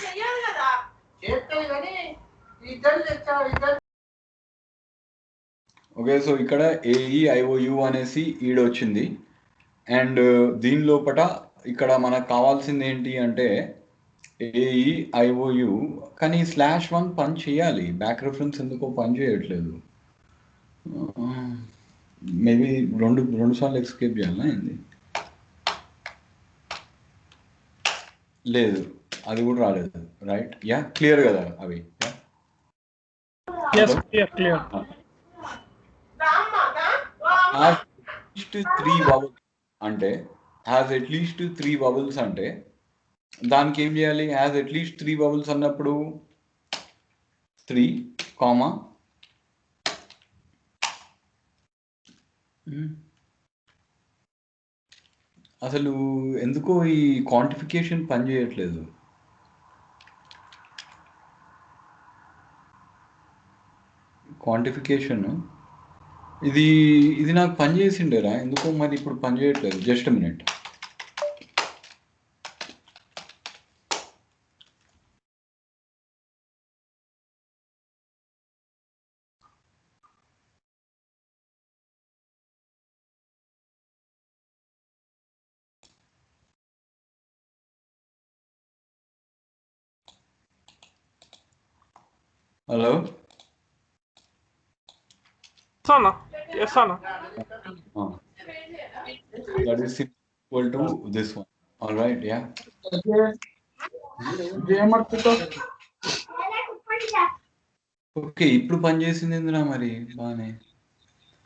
ఓకే, సో ఇక్కడ AEIOU అనేసి ఈడొచ్చింది. అండ్ దీని లోపల ఇక్కడ మనకు కావాల్సింది ఏంటి అంటే AEIOU, కానీ /1 పని చేయాలి. బ్యాక్ రెఫరెన్స్ ఎందుకో పని చేయట్లేదు. మేబీ రెండు సార్లు ఎస్కేప్ చేయాలా ఏంది? లేదు, అది కూడా రాలేదు. రైట్, యా క్లియర్ కదా అవి? Yes clear. హ్యాస్ అట్లీస్ట్ 3 వవల్స్ అంటే అంటే దానికి ఏం చేయాలి? హ్యాస్ అట్లీస్ట్ 3 వవల్స్ అన్నప్పుడు 3, కామా అసలు ఎందుకో ఈ క్వాంటిఫికేషన్ పని చేయట్లేదు. క్వాంటిఫికేషన్ ఇది నాకు పని చేసిండేరా, ఎందుకో మరి ఇప్పుడు పని చేయట్లేదు. Just minute. హలో అన్న. ఎస్ అన్న. that is equal to this one. All right, yeah. Okay, ఇప్పుడు పని చేసింది ఏందిరా మరి? బానే.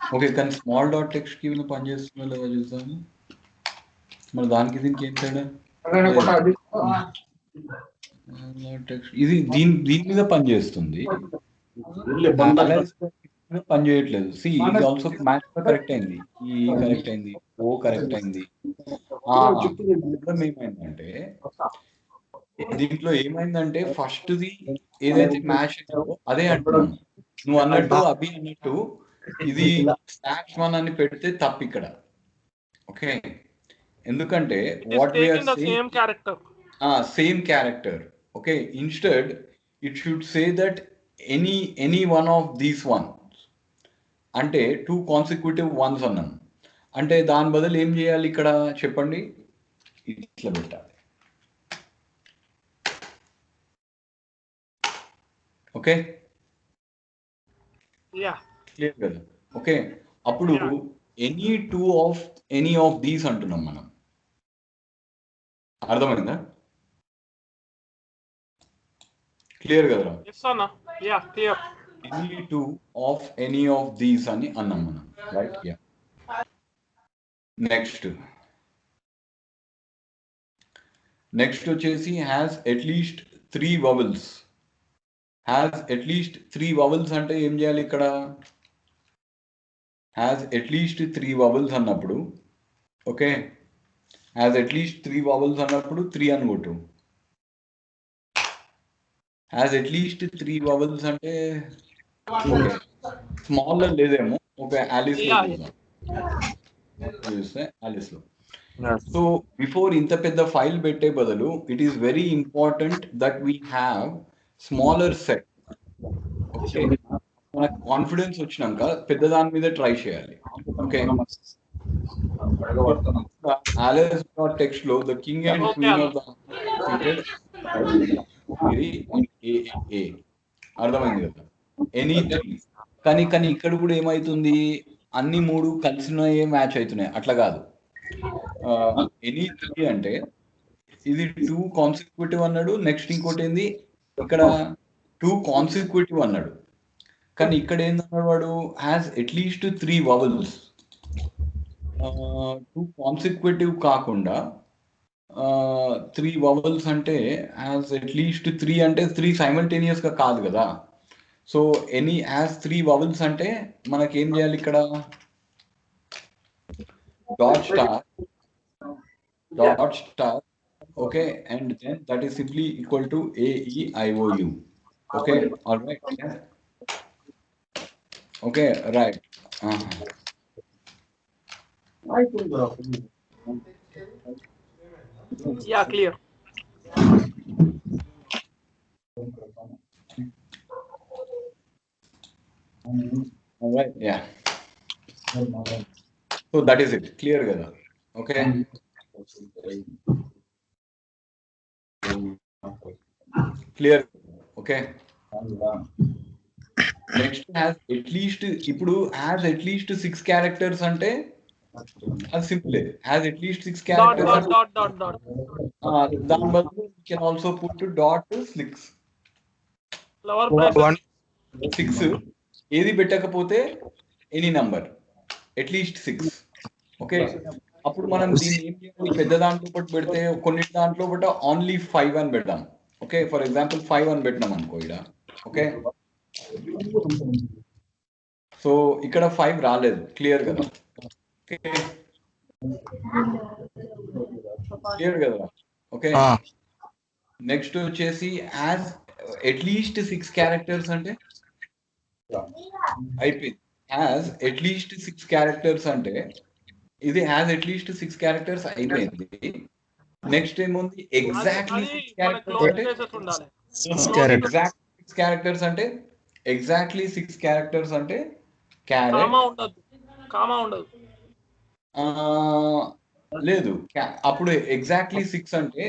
ఓకే, కానీ స్మాల్ డాట్ టెక్స్ట్ కి పని చేస్తుందో లేదో చూద్దాము. మరి దానికి దీనికి ఏం తేడా? ఇది దీని మీద పని చేస్తుంది, పని చేయట్లేదు. సి ఇది ఆల్సో మ్యాచ్ కరెక్ట్ అయింది, ఈ కరెక్ట్ అయింది, ఓ కరెక్ట్ అయింది. ఏమైందంటే దీంట్లో ఏమైందంటే ఫస్ట్ది ఏదైతే మ్యాచ్ అయిందో అదే అంటున్నాను. నువ్వు అన్నట్టు అభి అన్నట్టు ఇది /1 అని పెడితే తప్పు ఇక్కడ. ఓకే, ఎందుకంటే what we're same character. Okay, instead it should say that any one of these ones అంటే 2 కాన్సిక్యూటివ్ వన్స్ అన్నాను. అంటే దాని బదులు ఏం చేయాలి ఇక్కడ చెప్పండి? ఇట్లా పెట్టాలి. ఓకే, క్లియర్ కదా? ఓకే, అప్పుడు ఎనీ ఆఫ్ దీస్ అంటున్నాం మనం. అర్థమైందా? క్లియర్ కదరా? ఎనీ ఆఫ్ దీస్ అని అన్నాం మనం. Right, yeah. నెక్స్ట్ వచ్చేసి హ్యాస్ అట్లీస్ట్ 3 వవల్స్. హ్యాస్ అట్లీస్ట్ 3 వవల్స్ అంటే ఏం చేయాలి ఇక్కడ? హ్యాస్ అట్లీస్ట్ 3 వవల్స్ అన్నప్పుడు, ఓకే, హ్యాస్ అట్లీస్ట్ 3 వవల్స్ అన్నప్పుడు 3 అని కొట్టు. హ్యాస్ అట్లీస్ట్ 3 వవల్స్ అంటే స్మాల్ లో లేదేమో. ఓకే, ఆలిస్ లో చూస్తే ఆలిస్ లో. సో బిఫోర్ ఇంత పెద్ద ఫైల్ పెట్టే బదులు it is very important that we have smaller set. Okay, మనకు కాన్ఫిడెన్స్ వచ్చినాక పెద్ద దాని మీద ట్రై చేయాలి. ఓకే, ఆలిస్ డాట్ టెక్స్ట్ లో the king and queen of the అర్థమైంది కదా? ఎనీ 3. కానీ ఇక్కడ కూడా ఏమైతుంది? అన్ని 3 కలిసినయే మ్యాచ్ అవుతున్నాయి. అట్లా కాదు. ఎనీ 3 అంటే ఇది 2 కాన్సిక్యూటివ్ అన్నాడు. నెక్స్ట్ ఇంకోటి ఏంది? ఇక్కడ 2 కాన్సిక్యూటివ్ అన్నాడు. కానీ ఇక్కడ ఏందన్నాడు వాడు? హ్యాస్ అట్లీస్ట్ 3 వవల్స్. 2 కాన్సిక్యూటివ్ కాకుండా 3 వవల్స్ అంటే హ్యాస్ అట్లీస్ట్ 3 అంటే 3 సైమల్టేనియస్ గా కాదు కదా. సో ఎనీ హ్యాస్ 3 వవల్స్ అంటే మనకేం చేయాలి ఇక్కడ? Dot star. Okay, and then that is simply equal to AEIOU. Okay, all right. Okay, right. Yeah, clear. Alright, yeah. So that is it. Clear కదా? Okay. Clear. Okay. Next has at least ఇప్పుడు has at least 6 characters అంటే అది simple has at least 6 Dot, characters dot, అంటే dot, dot, dot. దాని బదులు we can also put dot 6 Flower braces. 6 ఏది పెట్టకపోతే any number at least 6 okay అప్పుడు మనం దీన్ని ఏం చేయాలి పెద్ద దాంట్లో పట్టు పెడితే కొన్ని దాంట్లో పట్ట ఓన్లీ 5 అని పెడదాం ఓకే ఫర్ ఎగ్జాంపుల్ 5 అని పెట్టినాం అనుకో ఇక్కడ ఓకే సో ఇక్కడ 5 రాలేదు క్లియర్ కదా క్లియర్ కదా ఓకే నెక్స్ట్ వచ్చేసి యాజ్ అట్లీస్ట్ 6 క్యారెక్టర్స్ అంటే అయిపోయింది హ్యాస్ అట్లీస్ట్ 6 క్యారెక్టర్స్ అంటే ఇది హ్యాస్ అట్లీస్ట్ 6 క్యారెక్టర్స్ అయిపోయింది నెక్స్ట్ ఏముంది ఎగ్జాక్ట్లీ 6 క్యారెక్టర్స్ అంటే ఎగ్జాక్ట్ 6 క్యారెక్టర్స్ అంటే ఎగ్జాక్ట్లీ 6 క్యారెక్టర్స్ అంటే క్యారెట్ కామా ఉండదు లేదు అప్పుడు ఎగ్జాక్ట్లీ 6 అంటే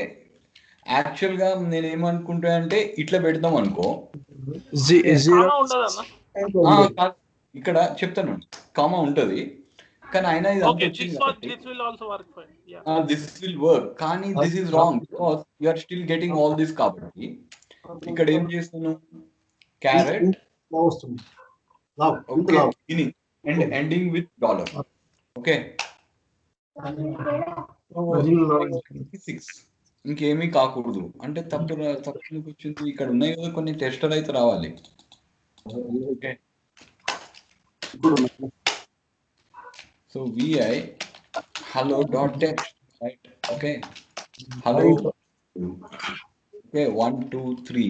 యాక్చువల్ గా నేను ఏమనుకుంటా అంటే ఇట్లా పెడతాం అనుకో ఇక్కడ చెప్తాను కామా ఉంటది కానీ అయినా దిస్ విల్ వర్క్ కానీ this is wrong because you are still getting all this కాబట్టి ఇక్కడ ఏం చేస్తున్నాను caret okay beginning and ending with dollar okay 6 ఇంకేమీ కాకూడదు అంటే తప్పు వచ్చింది ఇక్కడ ఉన్నాయి కదా కొన్ని టెస్టర్ అయితే రావాలి okay so vi hello dot text right okay hello okay 1 2 3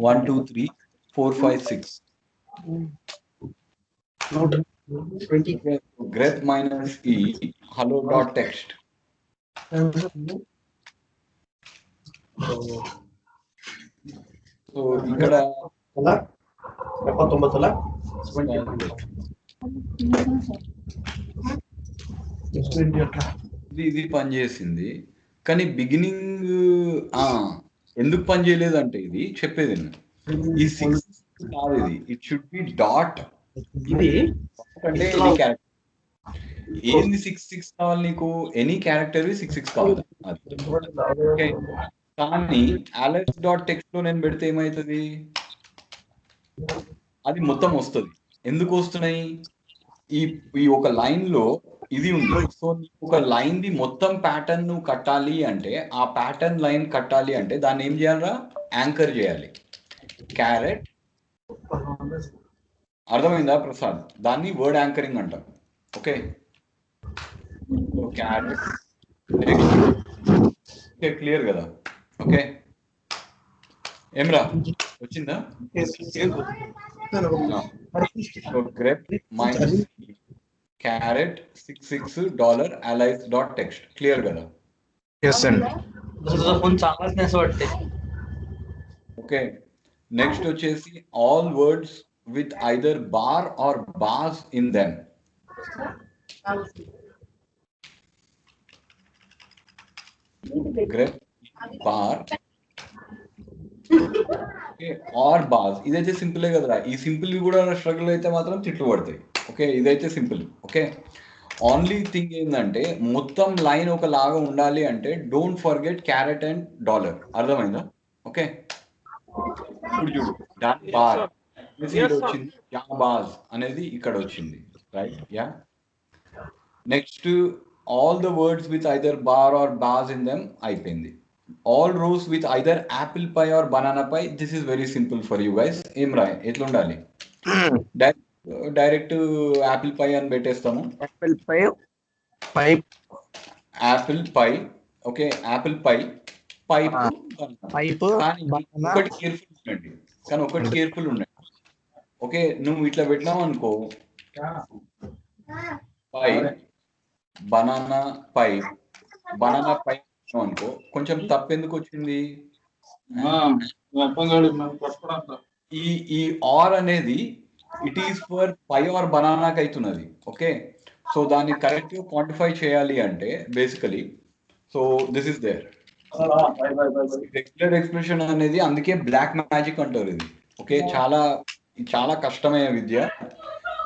1 2 3 4 5 6 okay, grep minus e hello dot text so ఇక్కడ ఇది పనిచేసింది కానీ బిగినింగ్ ఎందుకు పని చేయలేదు అంటే ఇది చెప్పేది ఈ 6 కాదు ఇది ఇట్ షుడ్ బి డాట్ ఇది అంటే ఎనీ క్యారెక్టర్ ఏంది 6 కావాలి నీకు ఎనీ క్యారెక్టర్ 6 కావాలి కానీ అలెక్స్ డాట్ టెక్స్ట్ లో నేను పెడితే ఏమవుతుంది అది మొత్తం వస్తుంది ఎందుకు వస్తున్నాయి ఈ ఒక లైన్ లో ఇది ఉంది సో ఒక లైన్ ది మొత్తం ప్యాటర్న్ నువ్వు కట్టాలి అంటే ఆ ప్యాటర్న్ లైన్ కట్టాలి అంటే దాన్ని ఏం చేయాలరా యాంకర్ చేయాలి క్యారెట్ అర్థమైందా ప్రసాద్ దాన్ని వర్డ్ యాంకరింగ్ అంటాం ఓకే క్యారెట్ ఓకే క్లియర్ కదా ఓకే ఏమ్రా వచ్చిందా grep minus caret 66 dollar allies dot text clear కదా yes అండి okay next వచ్చేసి all words with either bar or bars in them grep bar or boss ఇదైతే సింపులే కదరా ఈ సింపుల్ కూడా స్ట్రగుల్ అయితే మాత్రం తిట్లు పడతాయి ఓకే ఇదైతే సింపుల్ ఓకే ఓన్లీ థింగ్ ఏంటంటే మొత్తం లైన్ ఒక లాగా ఉండాలి అంటే don't forget caret and dollar అర్థమైందా ఓకే ఇప్పుడు చూడు బార్ వచ్చింది యా బాస్ అనేది ఇక్కడ వచ్చింది right yeah next all the words with either bar or boss in them అయిపోయింది all rows with either apple pie or banana pie this is very simple for you guys ఏం రాయ్ ఎట్లా ఉండాలి direct apple pie అని పెట్టేస్తాము apple pie okay apple pie pipe కానీ ఒకటి careful ఉండండి okay నువ్వు ఇట్లా పెట్టినావు అనుకో పై బనానా పై బనానా పై అనుకో, కొంచెం తప్పు ఎందుకు వచ్చింది? ఈ ఈ ఆర్ అనేది it is for pie or బనానాకి అవుతున్నది. ఓకే, సో దాన్ని కరెక్ట్ గా క్వాంటిఫై చేయాలి అంటే basically, so this is there regular expression అనేది, అందుకే బ్లాక్ మ్యాజిక్ అంటారు ఇది. ఓకే, చాలా చాలా కష్టమైన విద్య.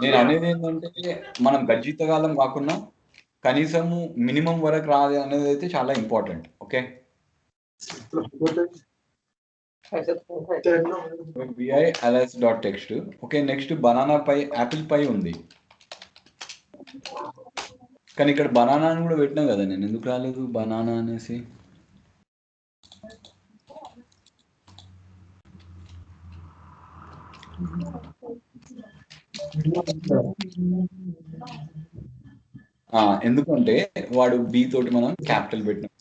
నేను అనేది ఏంటంటే మనం గజ్జితగాలం కాకుండా కనీసము మినిమం వరకు రాదు అనేది అయితే చాలా important. Okay, vi_ls.text. Okay, next banana pie, apple pie ఉంది, కానీ ఇక్కడ బనానా అని కూడా పెట్టినా కదా, నేను ఎందుకు రాలేదు బనానా అనేసి? ఎందుకంటే వాడు బి తోటి మనం క్యాపిటల్ పెట్టినాం.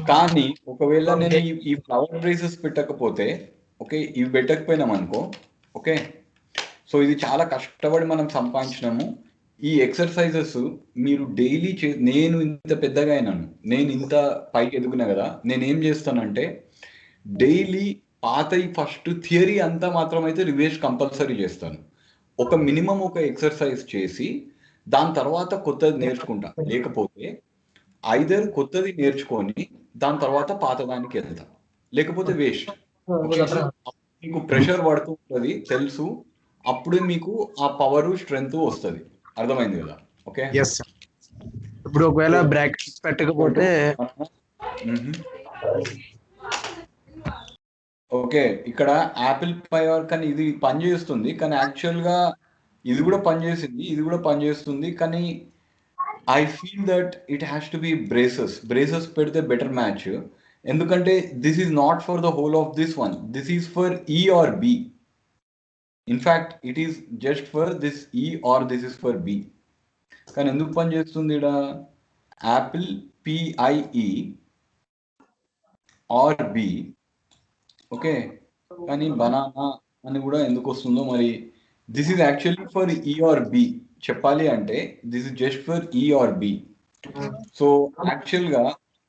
కానీ ఒకవేళ నేను ఈ ఫ్లవర్ బ్రేసెస్ పెట్టకపోతే, ఓకే, ఇవి పెట్టకపోయినాం అనుకో, ఓకే, సో ఇది చాలా కష్టపడి మనం సంపాదించినాము. ఈ ఎక్సర్సైజెస్ మీరు డైలీ నేను ఇంత పెద్దగా అయినాను, నేను ఇంత పైకి ఎదుగునా కదా, నేను ఏం చేస్తానంటే డైలీ పాత ఫస్ట్ థియరీ అంతా మాత్రం అయితే రివిజన్ కంపల్సరీ చేస్తాను. ఒక మినిమం ఒక ఎక్సర్సైజ్ చేసి దాని తర్వాత కొత్తది నేర్చుకుంటా. లేకపోతే ఐదర్ కొత్తది నేర్చుకొని దాని తర్వాత పాత దానికి వెళ్తా, లేకపోతే వేస్ట్. మీకు ప్రెషర్ పడుతూ ఉంటుంది తెలుసు, అప్పుడే మీకు ఆ పవర్ స్ట్రెంగ్త్ వస్తుంది. అర్థమైంది కదా? ఓకే, ఇప్పుడు ఒకవేళ బ్రాకెట్స్ పెట్టకపోతే, ఓకే, ఇక్కడ యాపిల్ పై కానీ ఇది పనిచేస్తుంది, కానీ యాక్చువల్గా ఇది కూడా పనిచేసింది, ఇది కూడా పనిచేస్తుంది, కానీ I feel that it has to be braces పెడితే బెటర్ మ్యాచ్. ఎందుకంటే this is not for the whole of this one, this is for ఈ or B. In fact it is just for this E or this is for B. కానీ ఎందుకు పనిచేస్తుంది ఇక్కడ apple PIE or B, okay, కానీ banana అని కూడా ఎందుకు వస్తుందో మరి. దిస్ ఈజ్ యాక్చువల్లీ ఫర్ ఈ ఆర్ బి. చెప్పాలి అంటే దిస్ ఇస్ జస్ట్ ఫర్ ఈ ఆర్ బి. సో యాక్చువల్ గా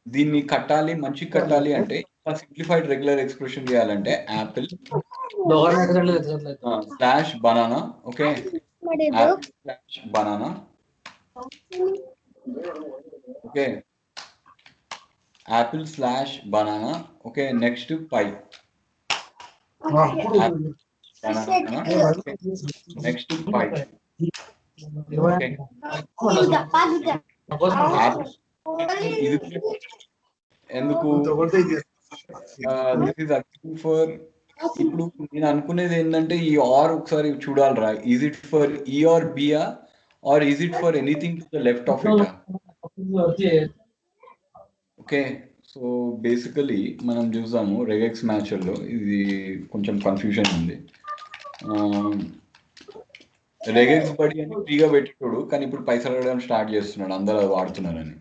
దీన్ని కట్టాలి, మంచి కట్టాలి అంటే సింప్లిఫైడ్ రెగ్యులర్ ఎక్స్ప్రెషన్ చేయాలంటే apple slash banana, okay, apple slash banana, okay, apple slash banana, okay, next pie, next pie, okay. ఇది ఎందుకు దిస్ ఇస్ యాక్చువల్లీ ఫర్, ఇప్పుడు నేను అనుకునేది ఏంటంటే ఈ ఆర్ ఒకసారి చూడాలరా, ఈజ్ ఇట్ ఫర్ ఈ ఆర్ బియా or is it for anything to the left of it? Okay, so basically మనం చూసాము రెగెక్స్ మ్యాచ్లో ఇది కొంచెం కన్ఫ్యూజన్ ఉంది. రెగెక్స్ బడి అని ఫ్రీగా పెట్టేటోడు, కానీ ఇప్పుడు పైసలు అడగడం స్టార్ట్ చేస్తున్నాడు, అందరూ అది వాడుతున్నారని.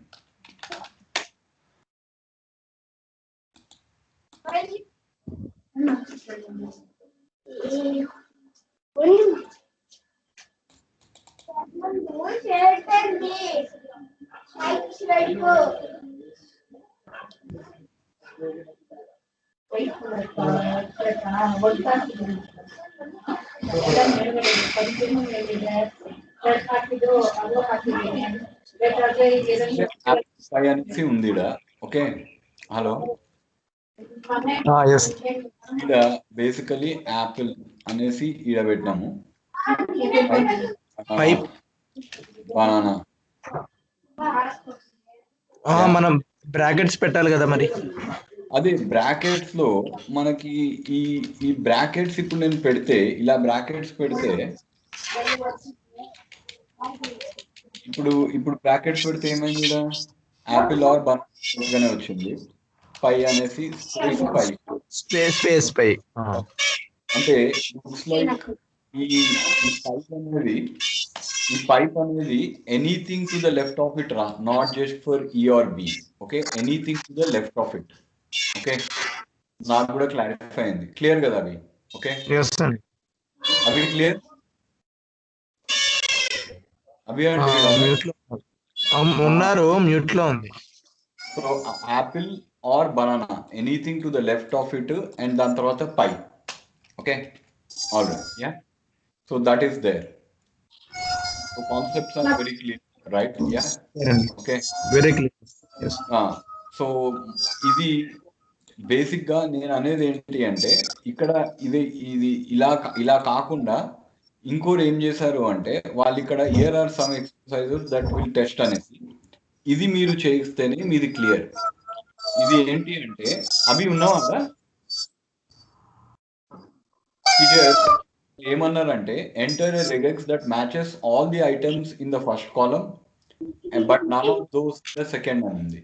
అనేసి ఉంది, ఓకే. హలో, ఈడ బేసికలీ యాపిల్ అనేసి ఈడ పెట్టినాము, బనానా, మనం బ్రాకెట్స్ పెట్టాలి కదా మరి. అదే బ్రాకెట్స్ లో మనకి ఈ బ్రాకెట్స్ ఇప్పుడు నేను పెడితే, ఇలా బ్రాకెట్స్ పెడితే, ఇప్పుడు బ్రాకెట్స్ పెడితే ఏమైంది, ఇక్కడ యాపిల్ ఆర్ బనానా వచ్చింది, పై అనేసి స్పేస్ పై. అంటే లుక్స్ లైక్ ఈ పైప్ అనేది anything to the left of it రా, నాట్ జస్ట్ ఫర్ ఈ or B. Okay, anything to the left of it. Okay, నాకు కూడా క్లారిఫై అయింది, క్లియర్ కదా అవి? ఓకే, అవి క్లియర్? అవి ఉన్నారు, మ్యూట్ లో ఉంది. So apple or banana, anything to the left of it, and దాని తర్వాత pie. Okay, all right, ya. So that is there. So concepts are very clear, right? Ya, okay. Very clear. So ఇది basic గా నేను అనేది ఏంటి అంటే, ఇక్కడ ఇది ఇది ఇలా కాకుండా ఇంకోటి ఏం చేశారు అంటే, వాళ్ళు ఇక్కడ here are some exercises that will test అనేది, ఇది మీరు చేయిస్తేనే మీది క్లియర్. ఇది ఏంటి అంటే, అవి ఉన్నావా హియర్ ఏమన్నారంటే, enter a regex that matches all the items in the first column but none of those the second అని ఉంది.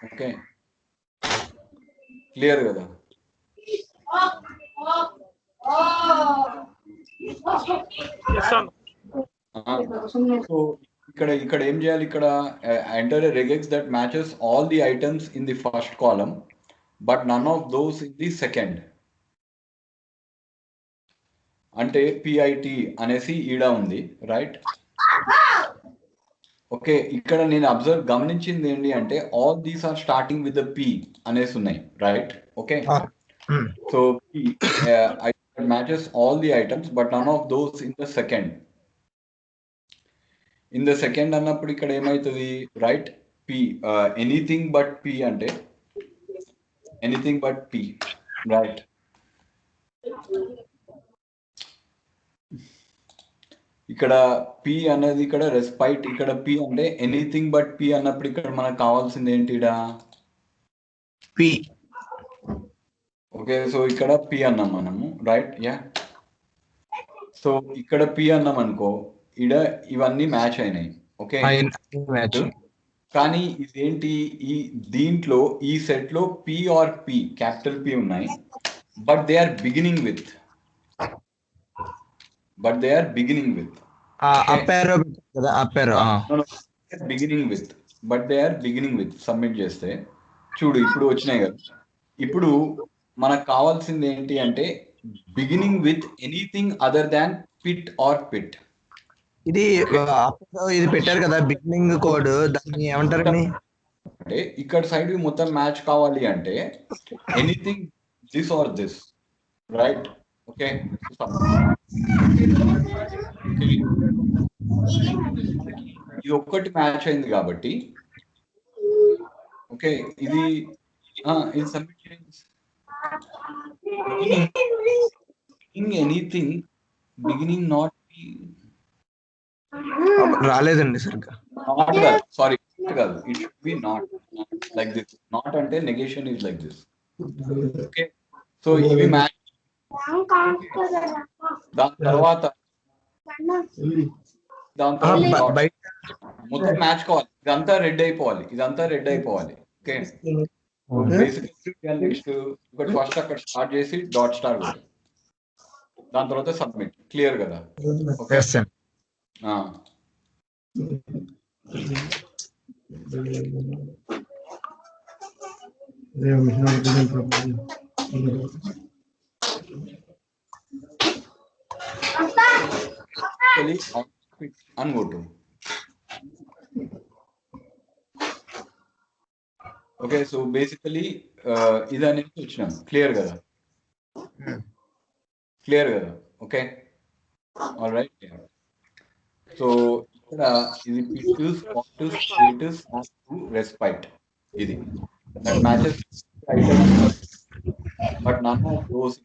ఓకే, క్లియర్ కదా? సో ఇక్కడ ఏం చేయాలి? ఇక్కడ enter a regex that matches all the items in the first column but none of those in the second. అంటే PIT అనేసి ఈడ ఉంది, రైట్? ఓకే, ఇక్కడ నేను గమనించింది ఏంటి అంటే, all these are starting with the P అనేసి ఉన్నాయి, right? Okay, so matches all the items but none of those in the second. In the second అన్నప్పుడు ఇక్కడ ఏమవుతుంది, right? P, anything but P అంటే ఎనీథింగ్ బట్ పి, రైట్? ఇక్కడ P అనేది ఇక్కడ respite, ఇక్కడ పి అంటే ఎనీథింగ్ బట్ పి అన్నప్పుడు ఇక్కడ మనకు కావాల్సింది ఏంటి? పి. ఓకే, సో ఇక్కడ పి అన్నాం మనము, రైట్? యా. సో ఇక్కడ పి అన్నాం అనుకో, ఇవన్నీ మ్యాచ్ అయినాయి. ఓకే, కానీ ఇదేంటి, దీంట్లో ఈ సెట్ లో P or P, capital P ఉన్నాయి, but they are beginning with beginning with submit చేస్తే చూడు ఇప్పుడు వచ్చినాయి కదా. ఇప్పుడు మనకు కావాల్సింది ఏంటి అంటే, beginning with anything other than pit or pit. ఇది పెట్టారు కదా బిగినింగ్ కోడ్, దాన్ని ఏమంటారండి? అంటే ఇక్కడ సైడ్ మొత్తం మ్యాచ్ కావాలి అంటే anything this or this, right? Okay, ఇది ఒక్కటి మ్యాచ్ అయింది కాబట్టి, ఓకే, ఇది సబ్మిట్ చేయండి. ఎనీథింగ్ బిగినింగ్ నాట్ రాలేదండి సరిగ్గా. నాట్ కాదు, సారీ, కాదు, it should be not like this. Not అంటే negation is like this. Okay, so ఇవి మ్యాచ్. దాని తర్వాత మొత్తం మ్యాచ్ కావాలి, ఇదంతా రెడ్ అయిపోవాలి. ఓకే, నెక్స్ట్ ఒకటి ఫస్ట్ అక్కడ స్టార్ట్ చేసి డాట్ స్టార్ కొట్టి దాని తర్వాత సబ్మిట్. క్లియర్ కదా? ఓకే, అని కొట్టు. ఓకే, సో బేసికలీ ఇది అనేది వచ్చినాం. క్లియర్ కదా? Okay, all right. సో ఇక్కడ ఇది పిట్స్, పాట్స్, స్టేటస్, రెస్పైట్, ఇది matches but none of those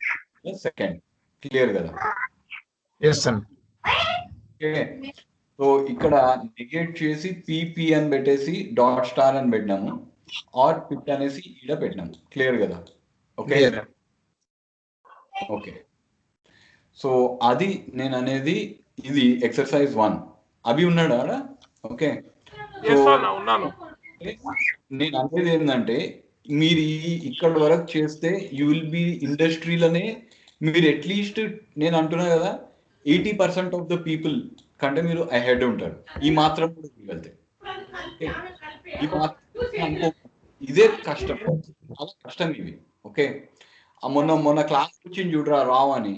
second. Clear కదా? ఓకే, సో ఇక్కడ నెగేట్ చేసి పిపి అని పెట్టేసి డాట్ స్టార్ అని పెట్టినాము, ఆర్ పిట్ అనేసి ఈడ పెట్టినాము. క్లియర్ కదా? Okay, okay. సో అది నేను అనేది, ఇది ఎక్సర్సైజ్ 1. అవి ఉన్నాడా? ఓకే, నేను అనేది ఏంటంటే, మీరు ఇక్కడ వరకు చేస్తే యూ విల్ బి ఇండస్ట్రీలోనే మీరు అట్లీస్ట్, నేను అంటున్నా కదా, 80% ఆఫ్ ద పీపుల్ కంటే మీరు అహెడ్ ఉంటారు. ఈ మాత్రం కూడా వెళ్తే ఇదే కష్టం, చాలా కష్టం ఇవి. ఓకే, మొన్న క్లాస్ వచ్చింది చూడరా రావు అని,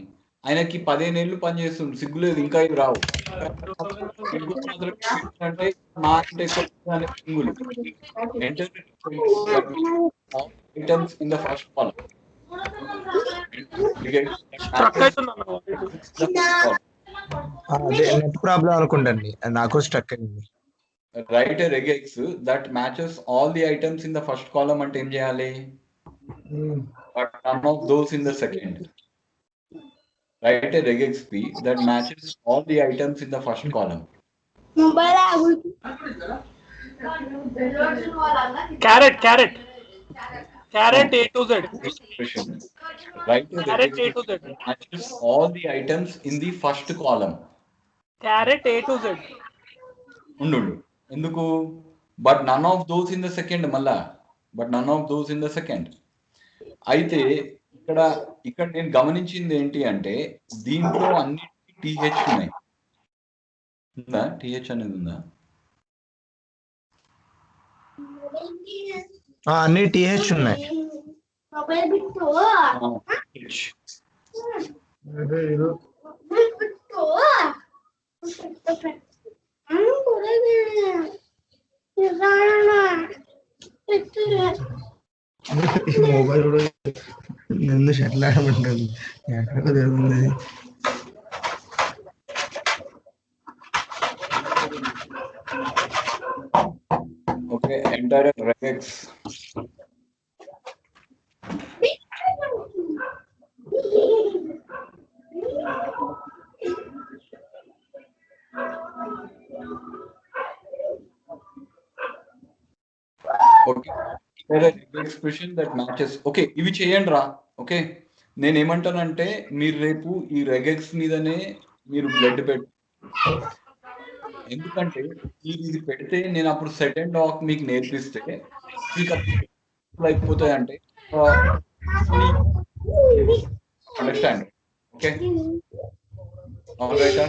ఆయనకి 15 ఏళ్ళు పని చేస్తుంది, సిగ్గులేదు ఇంకా ఇవి రావు అంటే మా అంటే సింగులు enter items in the first column. Struck అవుతుంది అన్న. అదే నెట్ ప్రాబ్లం అనుకుంటండి, అది నాకు స్ట్రక్ అయింది. Write a regex that matches all the items in the first column అంటే ఏం చేయాలి? But none of those in the second. Write a regex p that matches all the items in the first column. Caret A to Z. Expression. Write a Carrot regex A to Z. that matches all the items in the first column. Caret A to Z. ఉండు ఎందుకు? But none of those in the second మళ్ళా, but none of those in the second. అయితే ఇక్కడ నేను గమనించింది ఏంటి అంటే దీంట్లో అన్ని టీహెచ్ ఉన్నాయి. ఉందా టీహెచ్ అనేది ఉందా? అన్ని టీహెచ్ ఉన్నాయి. మొబైల్ కూడా నన్ను షెట్లు ఆడమంటుంది, ఎక్కడికి తిరుగుతుంది. Okay, enter regex. Okay, expression that matches. Okay, ఇవి చేయండి రా. ఓకే, నేను ఏమంటానంటే మీరు రేపు ఈ రెగెక్స్ మీదనే మీరు బ్లడ్ పెట్టు, ఎందుకంటే మీరు ఇది పెడితే నేను అప్పుడు సెట్ అండ్ డాక్ మీకు నేర్పిస్తే మీకు అయిపోతాయి అంటే అండర్స్టాండ్. Okay, all right.